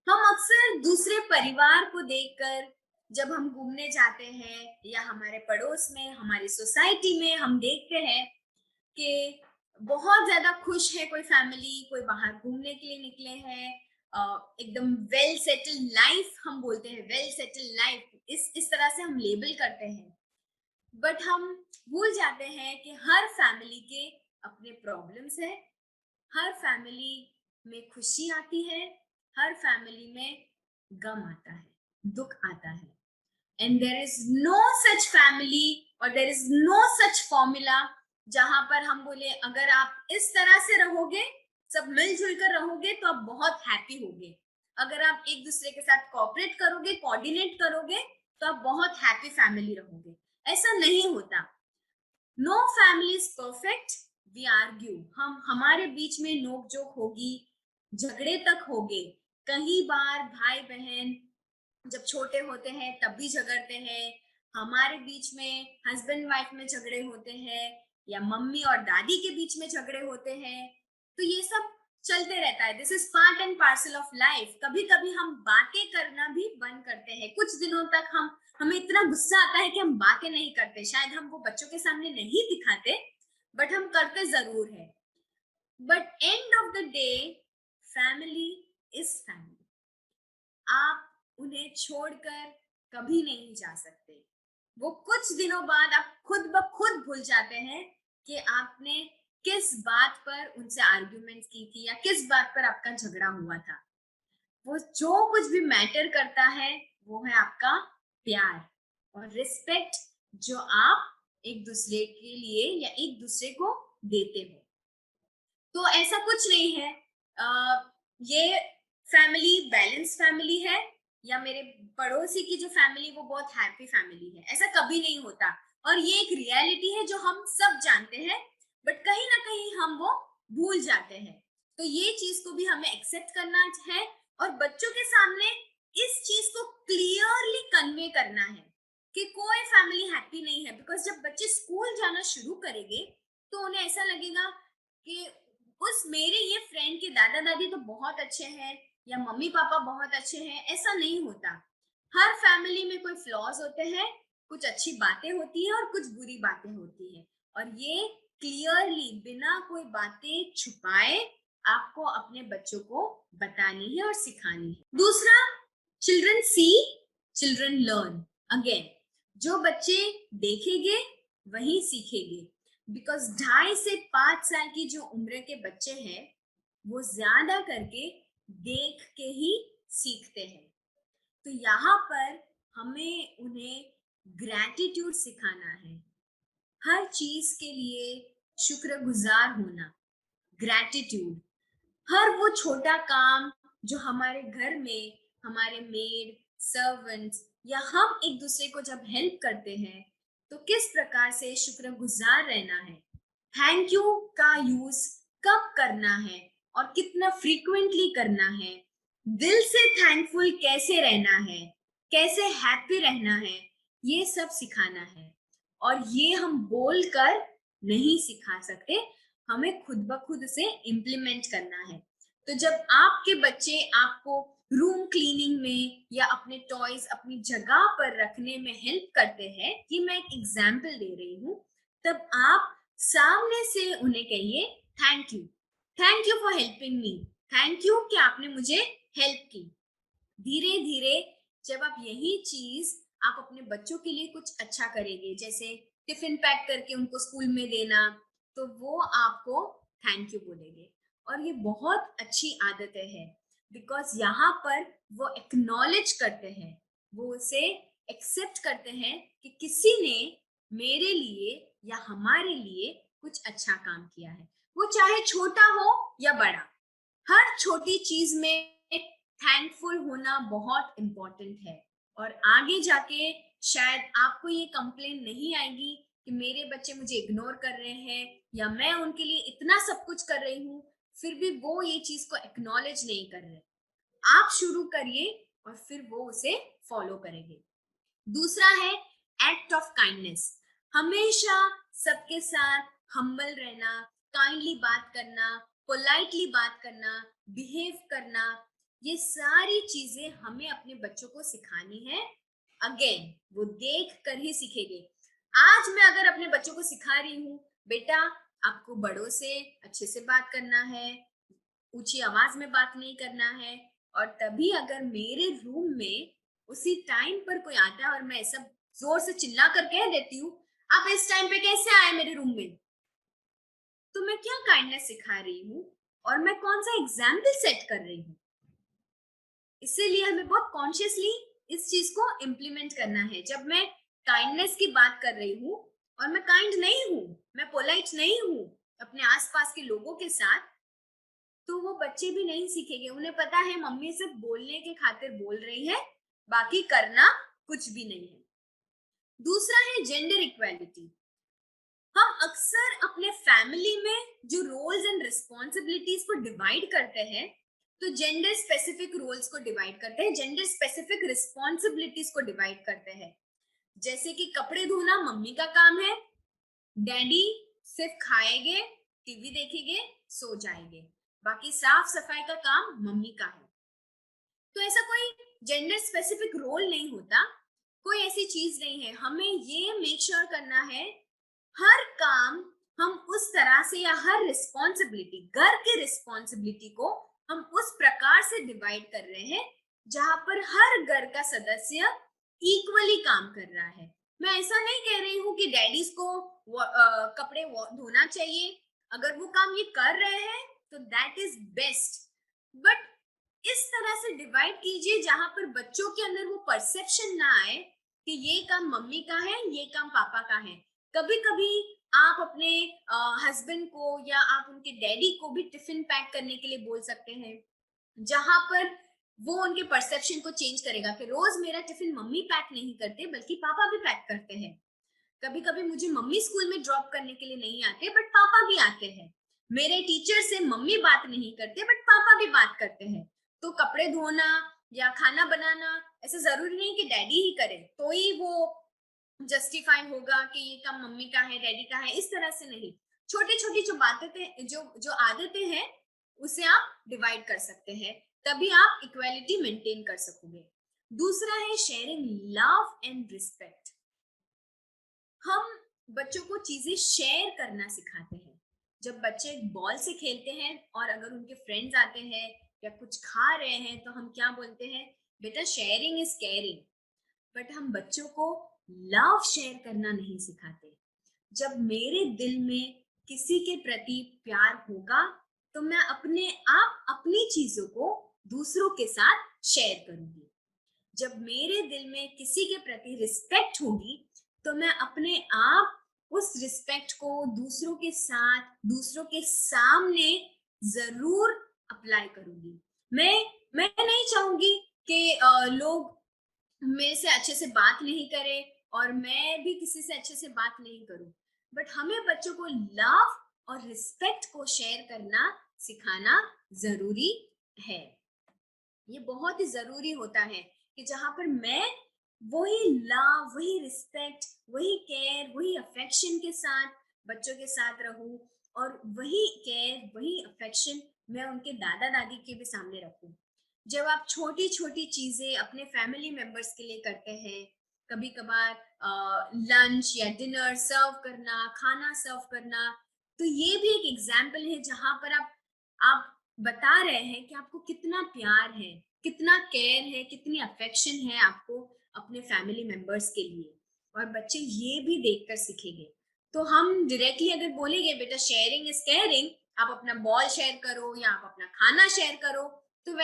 हम अक्सर दूसरे परिवार को देखकर, जब हम घूमने जाते हैं या हमारे पड़ोस में, हमारी सोसाइटी में, हम देखते हैं कि बहुत ज्यादा खुश है कोई फैमिली, कोई बाहर घूमने के लिए निकले हैं, एकदम वेल सेटल्ड लाइफ, हम बोलते हैं वेल सेटल्ड लाइफ, इस तरह से हम लेबल करते हैं। बट हम भूल जाते हैं कि हर फैमिली के अपने प्रॉब्लम्स है, हर फैमिली में खुशी आती है, हर फैमिली में गम आता है, दुख आता है। And there is no such family और there is no such formula जहां पर हम बोले अगर आप इस तरह से रहोगे, सब मिलजुल कर रहोगे, तो आप बहुत हैप्पी होगे। अगर आप एक दूसरे के साथ कोऑपरेट करोगे, कोऑर्डिनेट करोगे, तो आप बहुत हैप्पी फैमिली रहोगे। ऐसा नहीं होता। No family is perfect. We argue, हम हमारे बीच में नोक जोक होगी, झगड़े तक होंगे। कई बार भाई बहन जब छोटे होते हैं तब भी झगड़ते हैं, हमारे बीच में हस्बैंड वाइफ में झगड़े होते हैं, या मम्मी और दादी के बीच में झगड़े होते हैं। तो ये सब चलते रहता है। This is part and parcel of life. कभी कभी हम बातें करना भी बंद करते हैं। कुछ दिनों तक हमें इतना गुस्सा आता है कि हम बातें नहीं करते। शायद हम वो बच्चों के सामने नहीं दिखाते, बट हम करते जरूर है। But end of the day, family is family. आप उन्हें छोड़कर कभी नहीं जा सकते। वो कुछ दिनों बाद आप खुद ब खुद भूल जाते हैं कि आपने किस बात पर उनसे आर्ग्यूमेंट की थी या किस बात पर आपका झगड़ा हुआ था। वो जो कुछ भी मैटर करता है वो है आपका प्यार और रिस्पेक्ट, जो आप एक दूसरे के लिए या एक दूसरे को देते हो। तो ऐसा कुछ नहीं है ये फैमिली बैलेंस फैमिली है, या मेरे पड़ोसी की जो फैमिली वो बहुत हैप्पी फैमिली है, ऐसा कभी नहीं होता। और ये एक रियलिटी है जो हम सब जानते हैं, बट कहीं ना कहीं हम वो भूल जाते हैं। तो ये चीज को भी हमें एक्सेप्ट करना है और बच्चों के सामने इस चीज को क्लियरली कन्वे करना है कि कोई फैमिली हैप्पी नहीं है। बिकॉज जब बच्चे स्कूल जाना शुरू करेंगे तो उन्हें ऐसा लगेगा कि उस मेरे ये फ्रेंड के दादा दादी तो बहुत अच्छे हैं या मम्मी पापा बहुत अच्छे हैं, ऐसा नहीं होता। हर फैमिली में कोई फ्लॉज होते हैं, कुछ अच्छी बातें होती हैं और कुछ बुरी बातें होती हैं, और ये क्लियरली बिना कोई बातें छुपाए आपको अपने बच्चों को बतानी है और सिखानी है। दूसरा, चिल्ड्रन सी, चिल्ड्रन लर्न। अगेन, जो बच्चे देखेंगे वही सीखेंगे, बिकॉज 2.5 से 5 साल की जो उम्र के बच्चे हैं वो ज्यादा करके देख के ही सीखते हैं। तो यहाँ पर हमें उन्हें ग्रैटिट्यूड सिखाना है, हर चीज के लिए शुक्रगुजार होना, ग्रैटिट्यूड। हर वो छोटा काम जो हमारे घर में हमारे मेड, सर्वेंट्स या हम एक दूसरे को जब हेल्प करते हैं तो किस प्रकार से शुक्रगुजार रहना है, थैंक यू का यूज कब करना है और कितना फ्रीक्वेंटली करना है, दिल से थैंकफुल कैसे रहना है, कैसे हैप्पी रहना है, ये सब सिखाना है। और ये हम बोलकर नहीं सिखा सकते, हमें खुद ब खुद से इम्प्लीमेंट करना है। तो जब आपके बच्चे आपको रूम क्लीनिंग में या अपने टॉयज अपनी जगह पर रखने में हेल्प करते हैं, ये मैं एक एग्जाम्पल दे रही हूँ, तब आप सामने से उन्हें कहिए thank you for helping me, thank you कि आपने मुझे हेल्प की। धीरे धीरे जब आप यही चीज आप अपने बच्चों के लिए कुछ अच्छा करेंगे, जैसे टिफिन पैक करके उनको स्कूल में देना, तो वो आपको थैंक यू बोलेंगे। और ये बहुत अच्छी आदतें हैं, बिकॉज यहाँ पर वो एक्नॉलेज करते हैं, वो उसे एक्सेप्ट करते हैं कि किसी ने मेरे लिए या हमारे लिए कुछ अच्छा काम किया है, वो चाहे छोटा हो या बड़ा। हर छोटी चीज में थैंकफुल होना बहुत इम्पोर्टेंट है। और आगे जाके शायद आपको ये कंप्लेन नहीं आएगी कि मेरे बच्चे मुझे इग्नोर कर रहे हैं या मैं उनके लिए इतना सब कुछ कर रही हूँ फिर भी वो ये चीज को एक्नॉलेज नहीं कर रहे। आप शुरू करिए और फिर वो उसे फॉलो करेंगे। दूसरा है एक्ट ऑफ काइंडनेस। हमेशा सबके साथ हम्बल रहना, काइंडली बात करना, पोलाइटली बात करना, बिहेव करना, ये सारी चीजें हमें अपने बच्चों को सिखानी है। अगेन, वो देख कर ही सीखेंगे। आज मैं अगर अपने बच्चों को सिखा रही हूँ, बेटा आपको बड़ों से अच्छे से बात करना है, ऊंची आवाज में बात नहीं करना है, और तभी अगर मेरे रूम में उसी टाइम पर कोई आता है और मैं ऐसा जोर से चिल्ला कर कह देती हूँ, आप इस टाइम पे कैसे आए मेरे रूम में, तो मैं क्या काइंडनेस सिखा रही हूँ और मैं कौन सा एग्जाम्पल सेट कर रही हूँ। इसीलिए हमें बहुत कॉन्शियसली इस चीज को इम्प्लीमेंट करना है। जब मैं काइंडनेस की बात कर रही हूँ और मैं काइंड नहीं हूँ, मैं पोलाइट नहीं हूँ अपने आसपास के लोगों के साथ, तो वो बच्चे भी नहीं सीखेंगे। उन्हें पता है मम्मी सिर्फ बोलने के खातिर बोल रही है, बाकी करना कुछ भी नहीं है। दूसरा है जेंडर इक्वालिटी। हम अक्सर अपने फैमिली में जो रोल्स एंड रिस्पॉन्सिबिलिटीज को डिवाइड करते हैं, तो जेंडर स्पेसिफिक रोल्स को डिवाइड करते हैं, जेंडर स्पेसिफिक रिस्पॉन्सिबिलिटीज को डिवाइड करते हैं। जैसे कि कपड़े धोना मम्मी का काम है, डैडी सिर्फ खाएंगे, टीवी देखेंगे, सो जाएंगे, बाकी साफ सफाई का काम मम्मी का है। तो ऐसा कोई जेंडर स्पेसिफिक रोल नहीं होता, कोई ऐसी चीज नहीं है। हमें ये मेक श्योर करना है हर काम हम उस तरह से, या हर रिस्पॉन्सिबिलिटी, घर के रिस्पॉन्सिबिलिटी को हम उस प्रकार से डिवाइड कर रहे हैं जहां पर हर घर का सदस्य इक्वली काम कर रहा है। मैं ऐसा नहीं कह रही हूँ कि डैडीज को कपड़े धोना चाहिए, अगर वो काम ये कर रहे हैं तो दैट इज बेस्ट, बट इस तरह से डिवाइड कीजिए जहां पर बच्चों के अंदर वो परसेप्शन ना आए कि ये काम मम्मी का है, ये काम पापा का है। कभी कभी आप अपने हस्बैंड को या आप उनके डैडी को भी टिफिन पैक करने के लिए बोल सकते हैं, जहां पर वो उनके परसेप्शन को चेंज करेगा कि रोज मेरा टिफिन मम्मी पैक नहीं करते बल्कि पापा भी पैक करते हैं। कभी कभी मुझे मम्मी स्कूल में ड्रॉप करने के लिए नहीं आते बट पापा भी आते हैं। मेरे टीचर से मम्मी बात नहीं करते बट पापा भी बात करते हैं। तो कपड़े धोना या खाना बनाना ऐसा जरूरी नहीं कि डैडी ही करे तो ही वो जस्टिफाई होगा कि ये काम मम्मी का है, डैडी का है, इस तरह से नहीं। छोटी छोटी जो बातें जो जो आदतें हैं उसे आप डिवाइड कर सकते हैं, तभी आप इक्वालिटी मेंटेन कर सकोगे। दूसरा है शेयरिंग लव एंड रिस्पेक्ट। हम बच्चों को चीजें शेयर करना सिखाते हैं। जब बच्चे बॉल से खेलते हैं और अगर उनके फ्रेंड्स आते हैं या कुछ खा रहे हैं तो हम क्या बोलते हैं, बेटा शेयरिंग इज केयरिंग। बट हम बच्चों को लव शेयर करना नहीं सिखाते। जब मेरे दिल में किसी के प्रति प्यार होगा तो मैं अपने आप अपनी चीजों को दूसरों के साथ शेयर करूंगी। जब मेरे दिल में किसी के प्रति रिस्पेक्ट होगी तो मैं अपने आप उस रिस्पेक्ट को दूसरों के साथ, दूसरों के सामने जरूर अप्लाई करूंगी। मैं नहीं चाहूंगी कि लोग मेरे से अच्छे से बात नहीं करे और मैं भी किसी से अच्छे से बात नहीं करूं। बट हमें बच्चों को लव और रिस्पेक्ट को शेयर करना सिखाना जरूरी है। ये बहुत ही जरूरी होता है कि जहां पर मैं वही लव, वही रिस्पेक्ट, वही केयर, वही अफेक्शन के साथ बच्चों के साथ रहूं और वही केयर, वही अफेक्शन मैं उनके दादा दादी के भी सामने रखूं। जब आप छोटी छोटी चीजें अपने फैमिली मेंबर्स के लिए करते हैं, कभी कभार लंच या डिनर सर्व करना, खाना सर्व करना, तो ये भी एक एग्जाम्पल है जहां पर आप बता रहे हैं कि आपको कितना प्यार है, कितना केयर है, कितनी अफेक्शन है आपको अपने फैमिली मेंबर्स के लिए। और बच्चे ये भी देखकर सीखेंगे। तो हम डायरेक्टली अगर बोलेंगे बेटा शेयरिंग इज केयरिंग, आप अपना बॉल शेयर करो या आप अपना खाना शेयर करो, तो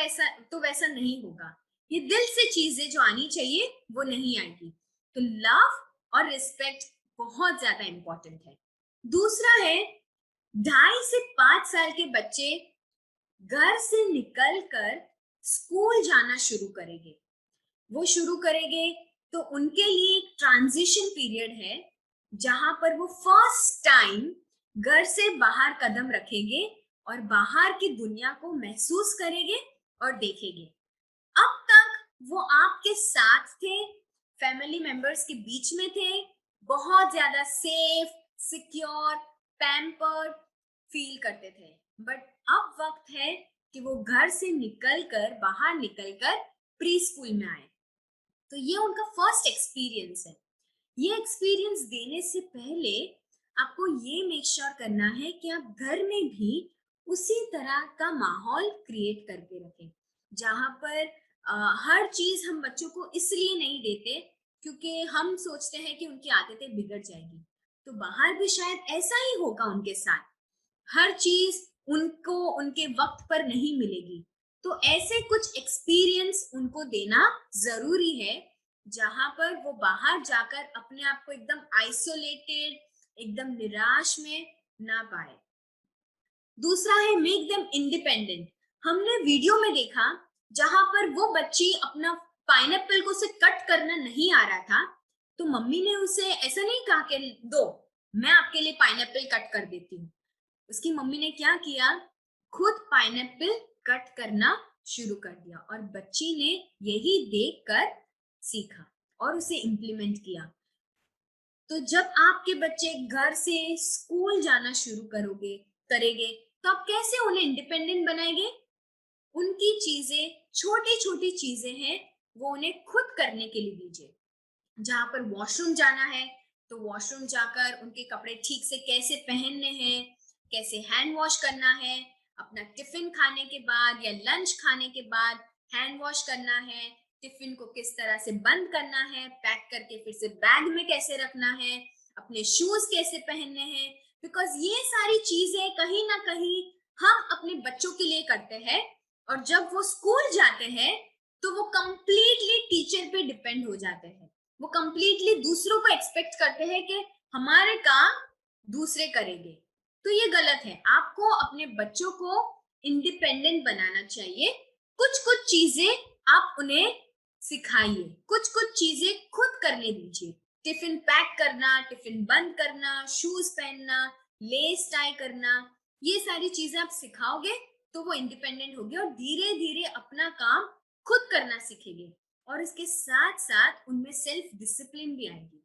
वैसा नहीं होगा। ये दिल से चीजें जो आनी चाहिए वो नहीं आएगी। तो लव और रिस्पेक्ट बहुत ज्यादा इंपॉर्टेंट है। दूसरा है 2.5 से 5 साल के बच्चे घर से निकलकर स्कूल जाना शुरू करेंगे। वो शुरू करेंगे तो उनके लिए एक ट्रांजिशन पीरियड है जहां पर वो फर्स्ट टाइम घर से बाहर कदम रखेंगे और बाहर की दुनिया को महसूस करेंगे और देखेंगे। अब तक वो आपके साथ थे, फैमिली मेंबर्स के बीच में थे, बहुत ज्यादा सेफ, सिक्योर, पैम्पर्ड फील करते थे। बट अब वक्त है कि वो घर से निकलकर, बाहर निकलकर प्री स्कूल में आए। तो ये उनका फर्स्ट एक्सपीरियंस है। ये एक्सपीरियंस देने से पहले आपको ये मेक श्योर करना है कि आप घर में भी उसी तरह का माहौल क्रिएट करके रखें जहां पर हर चीज हम बच्चों को इसलिए नहीं देते क्योंकि हम सोचते हैं कि उनकी आदतें बिगड़ जाएगी। तो बाहर भी शायद ऐसा ही होगा उनके साथ, हर चीज उनको उनके वक्त पर नहीं मिलेगी। तो ऐसे कुछ एक्सपीरियंस उनको देना जरूरी है जहां पर वो बाहर जाकर अपने आप को एकदम आइसोलेटेड, एकदम निराश में ना पाए। दूसरा है मेक देम इंडिपेंडेंट। हमने वीडियो में देखा जहां पर वो बच्ची अपना पाइनएप्पल को से कट करना नहीं आ रहा था, तो मम्मी ने उसे ऐसा नहीं कहा कि दो, मैं आपके लिए पाइनएप्पल कट कर देती हूँ। उसकी मम्मी ने क्या किया, खुद पाइनएप्पल कट करना शुरू कर दिया और बच्ची ने यही देखकर सीखा और उसे इम्प्लीमेंट किया। तो जब आपके बच्चे घर से स्कूल जाना शुरू करेंगे तो आप कैसे उन्हें इंडिपेंडेंट बनाएंगे? उनकी चीजें, छोटी छोटी चीजें हैं, वो उन्हें खुद करने के लिए दीजिए। जहां पर वॉशरूम जाना है तो वॉशरूम जाकर उनके कपड़े ठीक से कैसे पहनने हैं, कैसे हैंड वॉश करना है, अपना टिफिन खाने के बाद या लंच खाने के बाद हैंड वॉश करना है, टिफिन को किस तरह से बंद करना है, पैक करके फिर से बैग में कैसे रखना है, अपने शूज कैसे पहनने हैं। बिकॉज ये सारी चीजें कहीं ना कहीं हम अपने बच्चों के लिए करते हैं और जब वो स्कूल जाते हैं तो वो कंप्लीटली टीचर पे डिपेंड हो जाते हैं। वो कंप्लीटली दूसरों को एक्सपेक्ट करते हैं कि हमारे काम दूसरे करेंगे। तो ये गलत है। आपको अपने बच्चों को इंडिपेंडेंट बनाना चाहिए। कुछ कुछ चीजें आप उन्हें सिखाइए, कुछ कुछ चीजें खुद करने दीजिए। टिफिन पैक करना, टिफिन बंद करना, शूज पहनना, लेस टाई करना, ये सारी चीजें आप सिखाओगे तो वो इंडिपेंडेंट होगी और धीरे धीरे अपना काम खुद करना सीखेंगे। और इसके साथ साथ उनमें सेल्फ डिसिप्लिन भी आएगी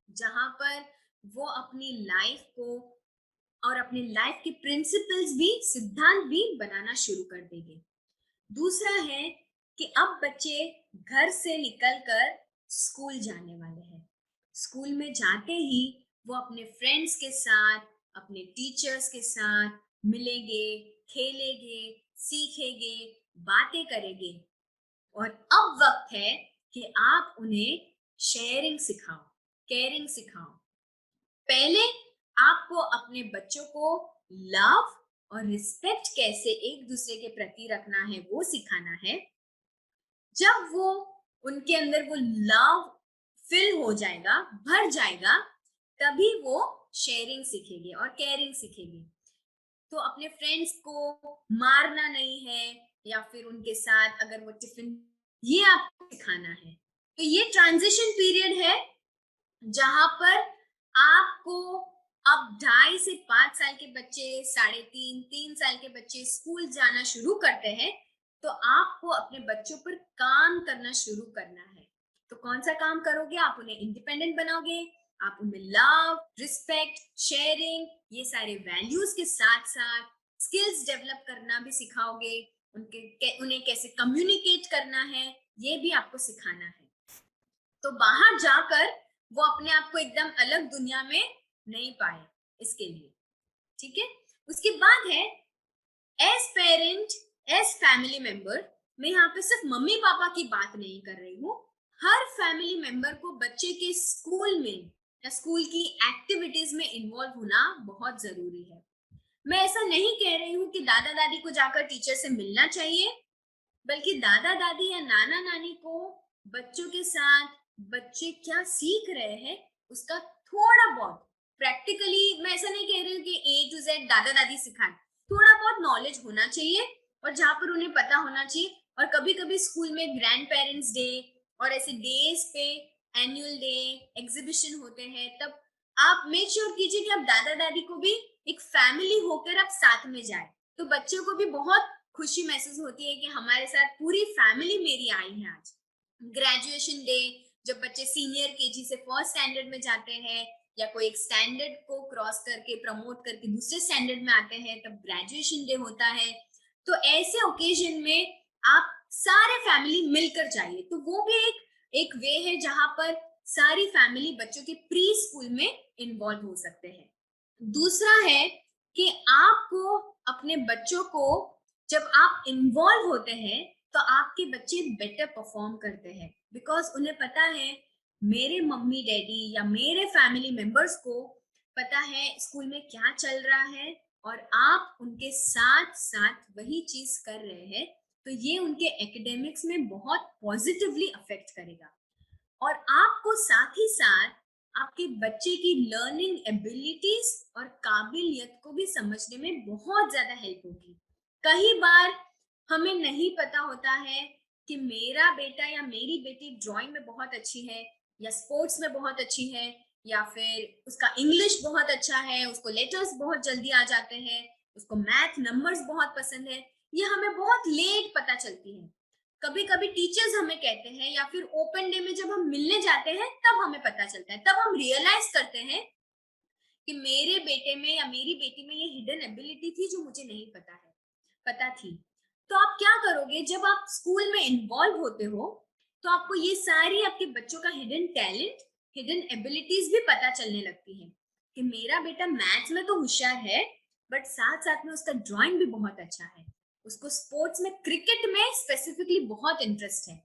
जहां पर वो अपनी लाइफ को और अपने लाइफ के प्रिंसिपल्स भी, सिद्धांत भी बनाना शुरू कर देंगे। दूसरा है कि अब बच्चे घर से निकलकर स्कूल जाने वाले हैं। स्कूल में जाते ही वो अपने फ्रेंड्स के साथ, अपने टीचर्स के साथ मिलेंगे, खेलेंगे, सीखेंगे, बातें करेंगे। और अब वक्त है कि आप उन्हें शेयरिंग सिखाओ, केयरिंग सिखाओ। पहले आपको अपने बच्चों को लव और रिस्पेक्ट कैसे एक दूसरे के प्रति रखना है वो सिखाना है। जब वो उनके अंदर वो लव फिल हो जाएगा, भर जाएगा, तभी वो शेयरिंग सीखेंगे और केयरिंग सीखेंगे। तो अपने फ्रेंड्स को मारना नहीं है, या फिर उनके साथ अगर वो टिफिन, ये आपको सिखाना है। तो ये ट्रांजिशन पीरियड है जहां पर आपको अब 2.5 से 5 साल के बच्चे, 3.5 3 साल के बच्चे स्कूल जाना शुरू करते हैं, तो आपको अपने बच्चों पर काम करना शुरू करना है। तो कौन सा काम करोगे? आप उन्हें इंडिपेंडेंट बनाओगे, आप उनमें लव, रिस्पेक्ट, शेयरिंग, ये सारे वैल्यूज के साथ साथ स्किल्स डेवलप करना भी सिखाओगे। उन्हें कैसे कम्युनिकेट करना है ये भी आपको सिखाना है। तो बाहर जाकर वो अपने आप को एकदम अलग दुनिया में नहीं पाए, इसके लिए। ठीक है। उसके बाद है as parent, as family member. मैं यहाँ पे सिर्फ मम्मी पापा की बात नहीं कर रही हूँ। हर फैमिली मेंबर को बच्चे के स्कूल में या स्कूल की एक्टिविटीज में इन्वॉल्व होना बहुत जरूरी है। मैं ऐसा नहीं कह रही हूँ कि दादा दादी को जाकर टीचर से मिलना चाहिए, बल्कि दादा दादी या नाना नानी को बच्चों के साथ बच्चे क्या सीख रहे हैं उसका थोड़ा बहुत प्रैक्टिकली, मैं ऐसा नहीं कह रही हूँ कि A to Z दादा दादी सिखाएं, थोड़ा बहुत नॉलेज होना चाहिए और जहाँ पर उन्हें पता होना चाहिए। और कभी कभी स्कूल में ग्रैंड पेरेंट्स डे और ऐसे डेज पे, एनुअल डे, एग्जीबिशन होते हैं, तब आप मेक श्योर कीजिए कि आप दादा दादी को भी एक फैमिली होकर आप साथ में जाए। तो बच्चों को भी बहुत खुशी महसूस होती है कि हमारे साथ पूरी फैमिली मेरी आई है आज। ग्रेजुएशन डे, जब बच्चे सीनियर केजी से फर्स्ट स्टैंडर्ड में जाते हैं या कोई एक स्टैंडर्ड को क्रॉस करके प्रमोट करके दूसरे स्टैंडर्ड में आते हैं, तब ग्रेजुएशन डे होता है। तो ऐसे ओकेजन में आप सारे फैमिली मिलकर जाइए। तो वो भी एक वे है जहां पर सारी फैमिली बच्चों के प्री स्कूल में इन्वॉल्व हो सकते हैं। दूसरा है कि आपको अपने बच्चों को, जब आप इन्वॉल्व होते हैं तो आपके बच्चे बेटर परफॉर्म करते हैं, बिकॉज उन्हें पता है मेरे मम्मी डैडी या मेरे फैमिली मेंबर्स को पता है स्कूल में क्या चल रहा है, और आप उनके साथ साथ वही चीज कर रहे हैं। तो ये उनके एकेडमिक्स में बहुत पॉजिटिवली अफेक्ट करेगा। और आपको साथ ही साथ आपके बच्चे की लर्निंग एबिलिटीज और काबिलियत को भी समझने में बहुत ज्यादा हेल्प होगी। कई बार हमें नहीं पता होता है कि मेरा बेटा या मेरी बेटी ड्राइंग में बहुत अच्छी है, या स्पोर्ट्स में बहुत अच्छी है, या फिर उसका इंग्लिश बहुत अच्छा है, उसको लेटर्स बहुत जल्दी आ जाते हैं, उसको मैथ नंबर्स बहुत पसंद है। ये हमें बहुत लेट पता चलती है। कभी कभी टीचर्स हमें कहते हैं, या फिर ओपन डे में जब हम मिलने जाते हैं तब हमें पता चलता है, तब हम रियलाइज करते हैं कि मेरे बेटे में या मेरी बेटी में ये हिडन एबिलिटी थी जो मुझे नहीं पता थी। तो आप क्या करोगे जब आप स्कूल में इन्वॉल्व होते हो? तो आपको ये सारी आपके बच्चों का हिडन टैलेंट, हिडन एबिलिटीज भी पता चलने लगती है कि मेरा बेटा मैथ्स में तो होशियार है, बट साथ साथ में उसका ड्राइंग भी बहुत अच्छा है, उसको स्पोर्ट्स में, क्रिकेट में स्पेसिफिकली बहुत इंटरेस्ट है।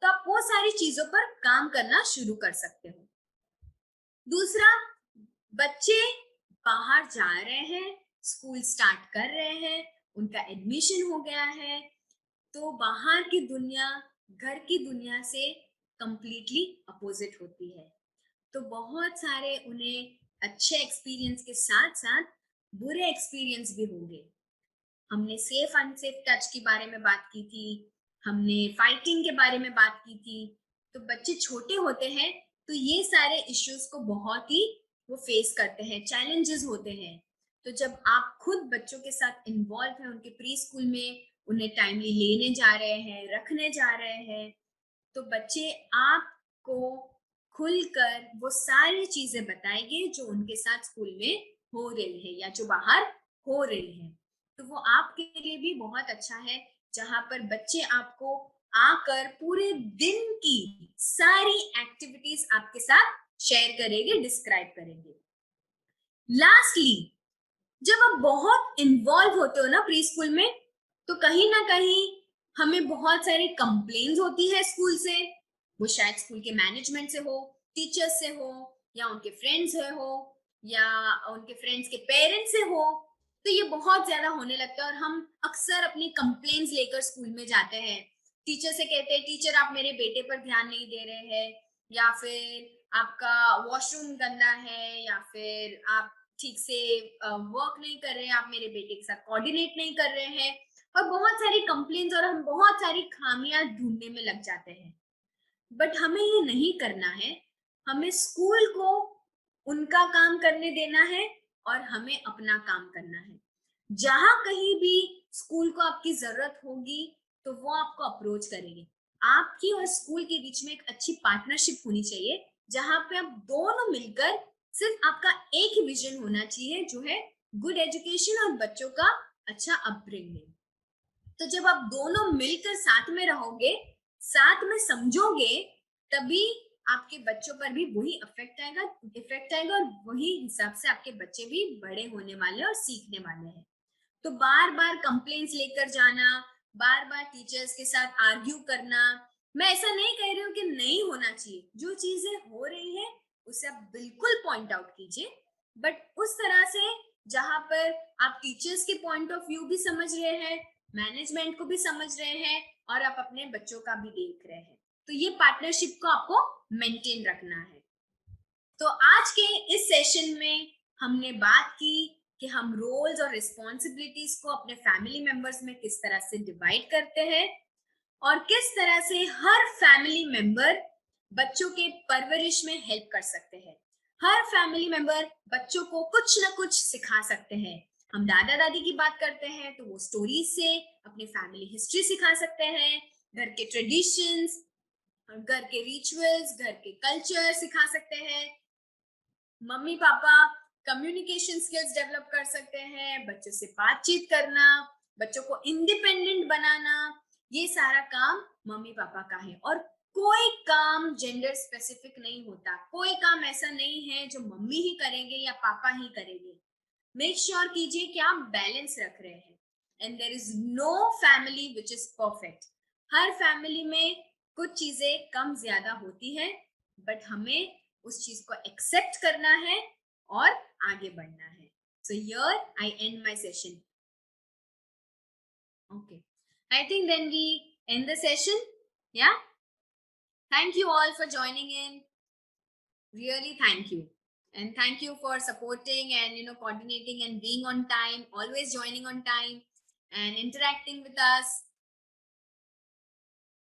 तो आप वो सारी चीजों पर काम करना शुरू कर सकते हो। दूसरा, बच्चे बाहर जा रहे हैं, स्कूल स्टार्ट कर रहे हैं, उनका एडमिशन हो गया है, तो बाहर की दुनिया घर की दुनिया से कंप्लीटली अपोजिट होती है। तो बहुत सारे उन्हें अच्छे एक्सपीरियंस के साथ साथ बुरे एक्सपीरियंस भी होंगे। हमने सेफ अनसेफ टच के बारे में बात की थी, हमने फाइटिंग के बारे में बात की थी। तो बच्चे छोटे होते हैं तो ये सारे इश्यूज को बहुत ही वो फेस करते हैं, चैलेंजेस होते हैं। तो जब आप खुद बच्चों के साथ इन्वॉल्व हैं, उनके प्री स्कूल में उन्हें टाइमली लेने जा रहे हैं, रखने जा रहे हैं, तो बच्चे आपको खुलकर वो सारी चीजें बताएंगे जो उनके साथ स्कूल में हो रही है या जो बाहर हो रही है, तो वो आपके लिए भी बहुत अच्छा है, जहां पर बच्चे आपको आकर पूरे दिन की सारी एक्टिविटीज आपके साथ शेयर करेंगे, डिस्क्राइब करेंगे। लास्टली, जब आप बहुत इन्वॉल्व होते हो ना प्री स्कूल में, तो कहीं ना कहीं हमें बहुत सारी कंप्लेन्स होती है स्कूल से। वो शायद स्कूल के मैनेजमेंट से हो, टीचर्स से हो, या उनके फ्रेंड्स से हो, या उनके फ्रेंड्स के पेरेंट्स से हो। तो ये बहुत ज्यादा होने लगता है और हम अक्सर अपनी कंप्लेन्स लेकर स्कूल में जाते हैं। टीचर से कहते हैं, टीचर आप मेरे बेटे पर ध्यान नहीं दे रहे हैं, या फिर आपका वॉशरूम गंदा है, या फिर आप ठीक से वर्क नहीं कर रहे हैं, आप मेरे बेटे के साथ कोऑर्डिनेट नहीं कर रहे हैं, और बहुत सारी कंप्लेंट्स, और हम बहुत सारी खामियां ढूंढने में लग जाते हैं। बट हमें ये नहीं करना है। हमें स्कूल को उनका काम करने देना है और हमें अपना काम करना है। जहां कहीं भी स्कूल को आपकी जरूरत होगी, तो वो आपको अप्रोच करेंगे। आपकी और स्कूल के बीच में एक अच्छी पार्टनरशिप होनी चाहिए, जहां पे आप दोनों मिलकर, सिर्फ आपका एक ही विजन होना चाहिए, जो है गुड एजुकेशन और बच्चों का अच्छा अपब्रिंगिंग। तो जब आप दोनों मिलकर साथ में रहोगे, साथ में समझोगे, तभी आपके बच्चों पर भी वही इफेक्ट आएगा और वही हिसाब से आपके बच्चे भी बड़े होने वाले और सीखने वाले हैं। तो बार बार कंप्लेंट्स लेकर जाना, बार बार टीचर्स के साथ आर्ग्यू करना, मैं ऐसा नहीं कह रही हूँ कि नहीं होना चाहिए। जो चीजें हो रही है उसे आप बिल्कुल पॉइंट आउट कीजिए, बट उस तरह से जहां पर आप टीचर्स के पॉइंट ऑफ व्यू भी समझ रहे हैं, मैनेजमेंट को भी समझ रहे हैं, और आप अपने बच्चों का भी देख रहे हैं। तो ये पार्टनरशिप को आपको मेंटेन रखना है। तो आज के इस सेशन में हमने बात की कि हम रोल्स और रिस्पॉन्सिबिलिटीज को अपने फैमिली मेंबर्स में किस तरह से डिवाइड करते हैं, और किस तरह से हर फैमिली मेंबर बच्चों के परवरिश में हेल्प कर सकते हैं। हर फैमिली मेंबर बच्चों को कुछ ना कुछ सिखा सकते हैं। हम दादा दादी की बात करते हैं तो वो स्टोरीज से अपनी फैमिली हिस्ट्री सिखा सकते हैं, घर के ट्रेडिशंस, घर के रिचुअल्स, घर के कल्चर सिखा सकते हैं। Mummy papa communication skills develop कर सकते हैं, बच्चों से बातचीत करना, बच्चों को इंडिपेंडेंट बनाना, ये सारा काम मम्मी पापा का है। और कोई काम जेंडर स्पेसिफिक नहीं होता, कोई काम ऐसा नहीं है जो मम्मी ही करेंगे या पापा ही करेंगे। मेक श्योर कीजिए कि आप बैलेंस रख रहे हैं, and there is no family which is perfect. हर फैमिली में कुछ चीजें कम ज्यादा होती है, बट हमें उस चीज को एक्सेप्ट करना है और आगे बढ़ना है। So here I and my session. Okay, I think then we end the session. Yeah, thank you all for joining in. Really thank you, and thank you for supporting and coordinating and being on time, always joining on time and interacting with us.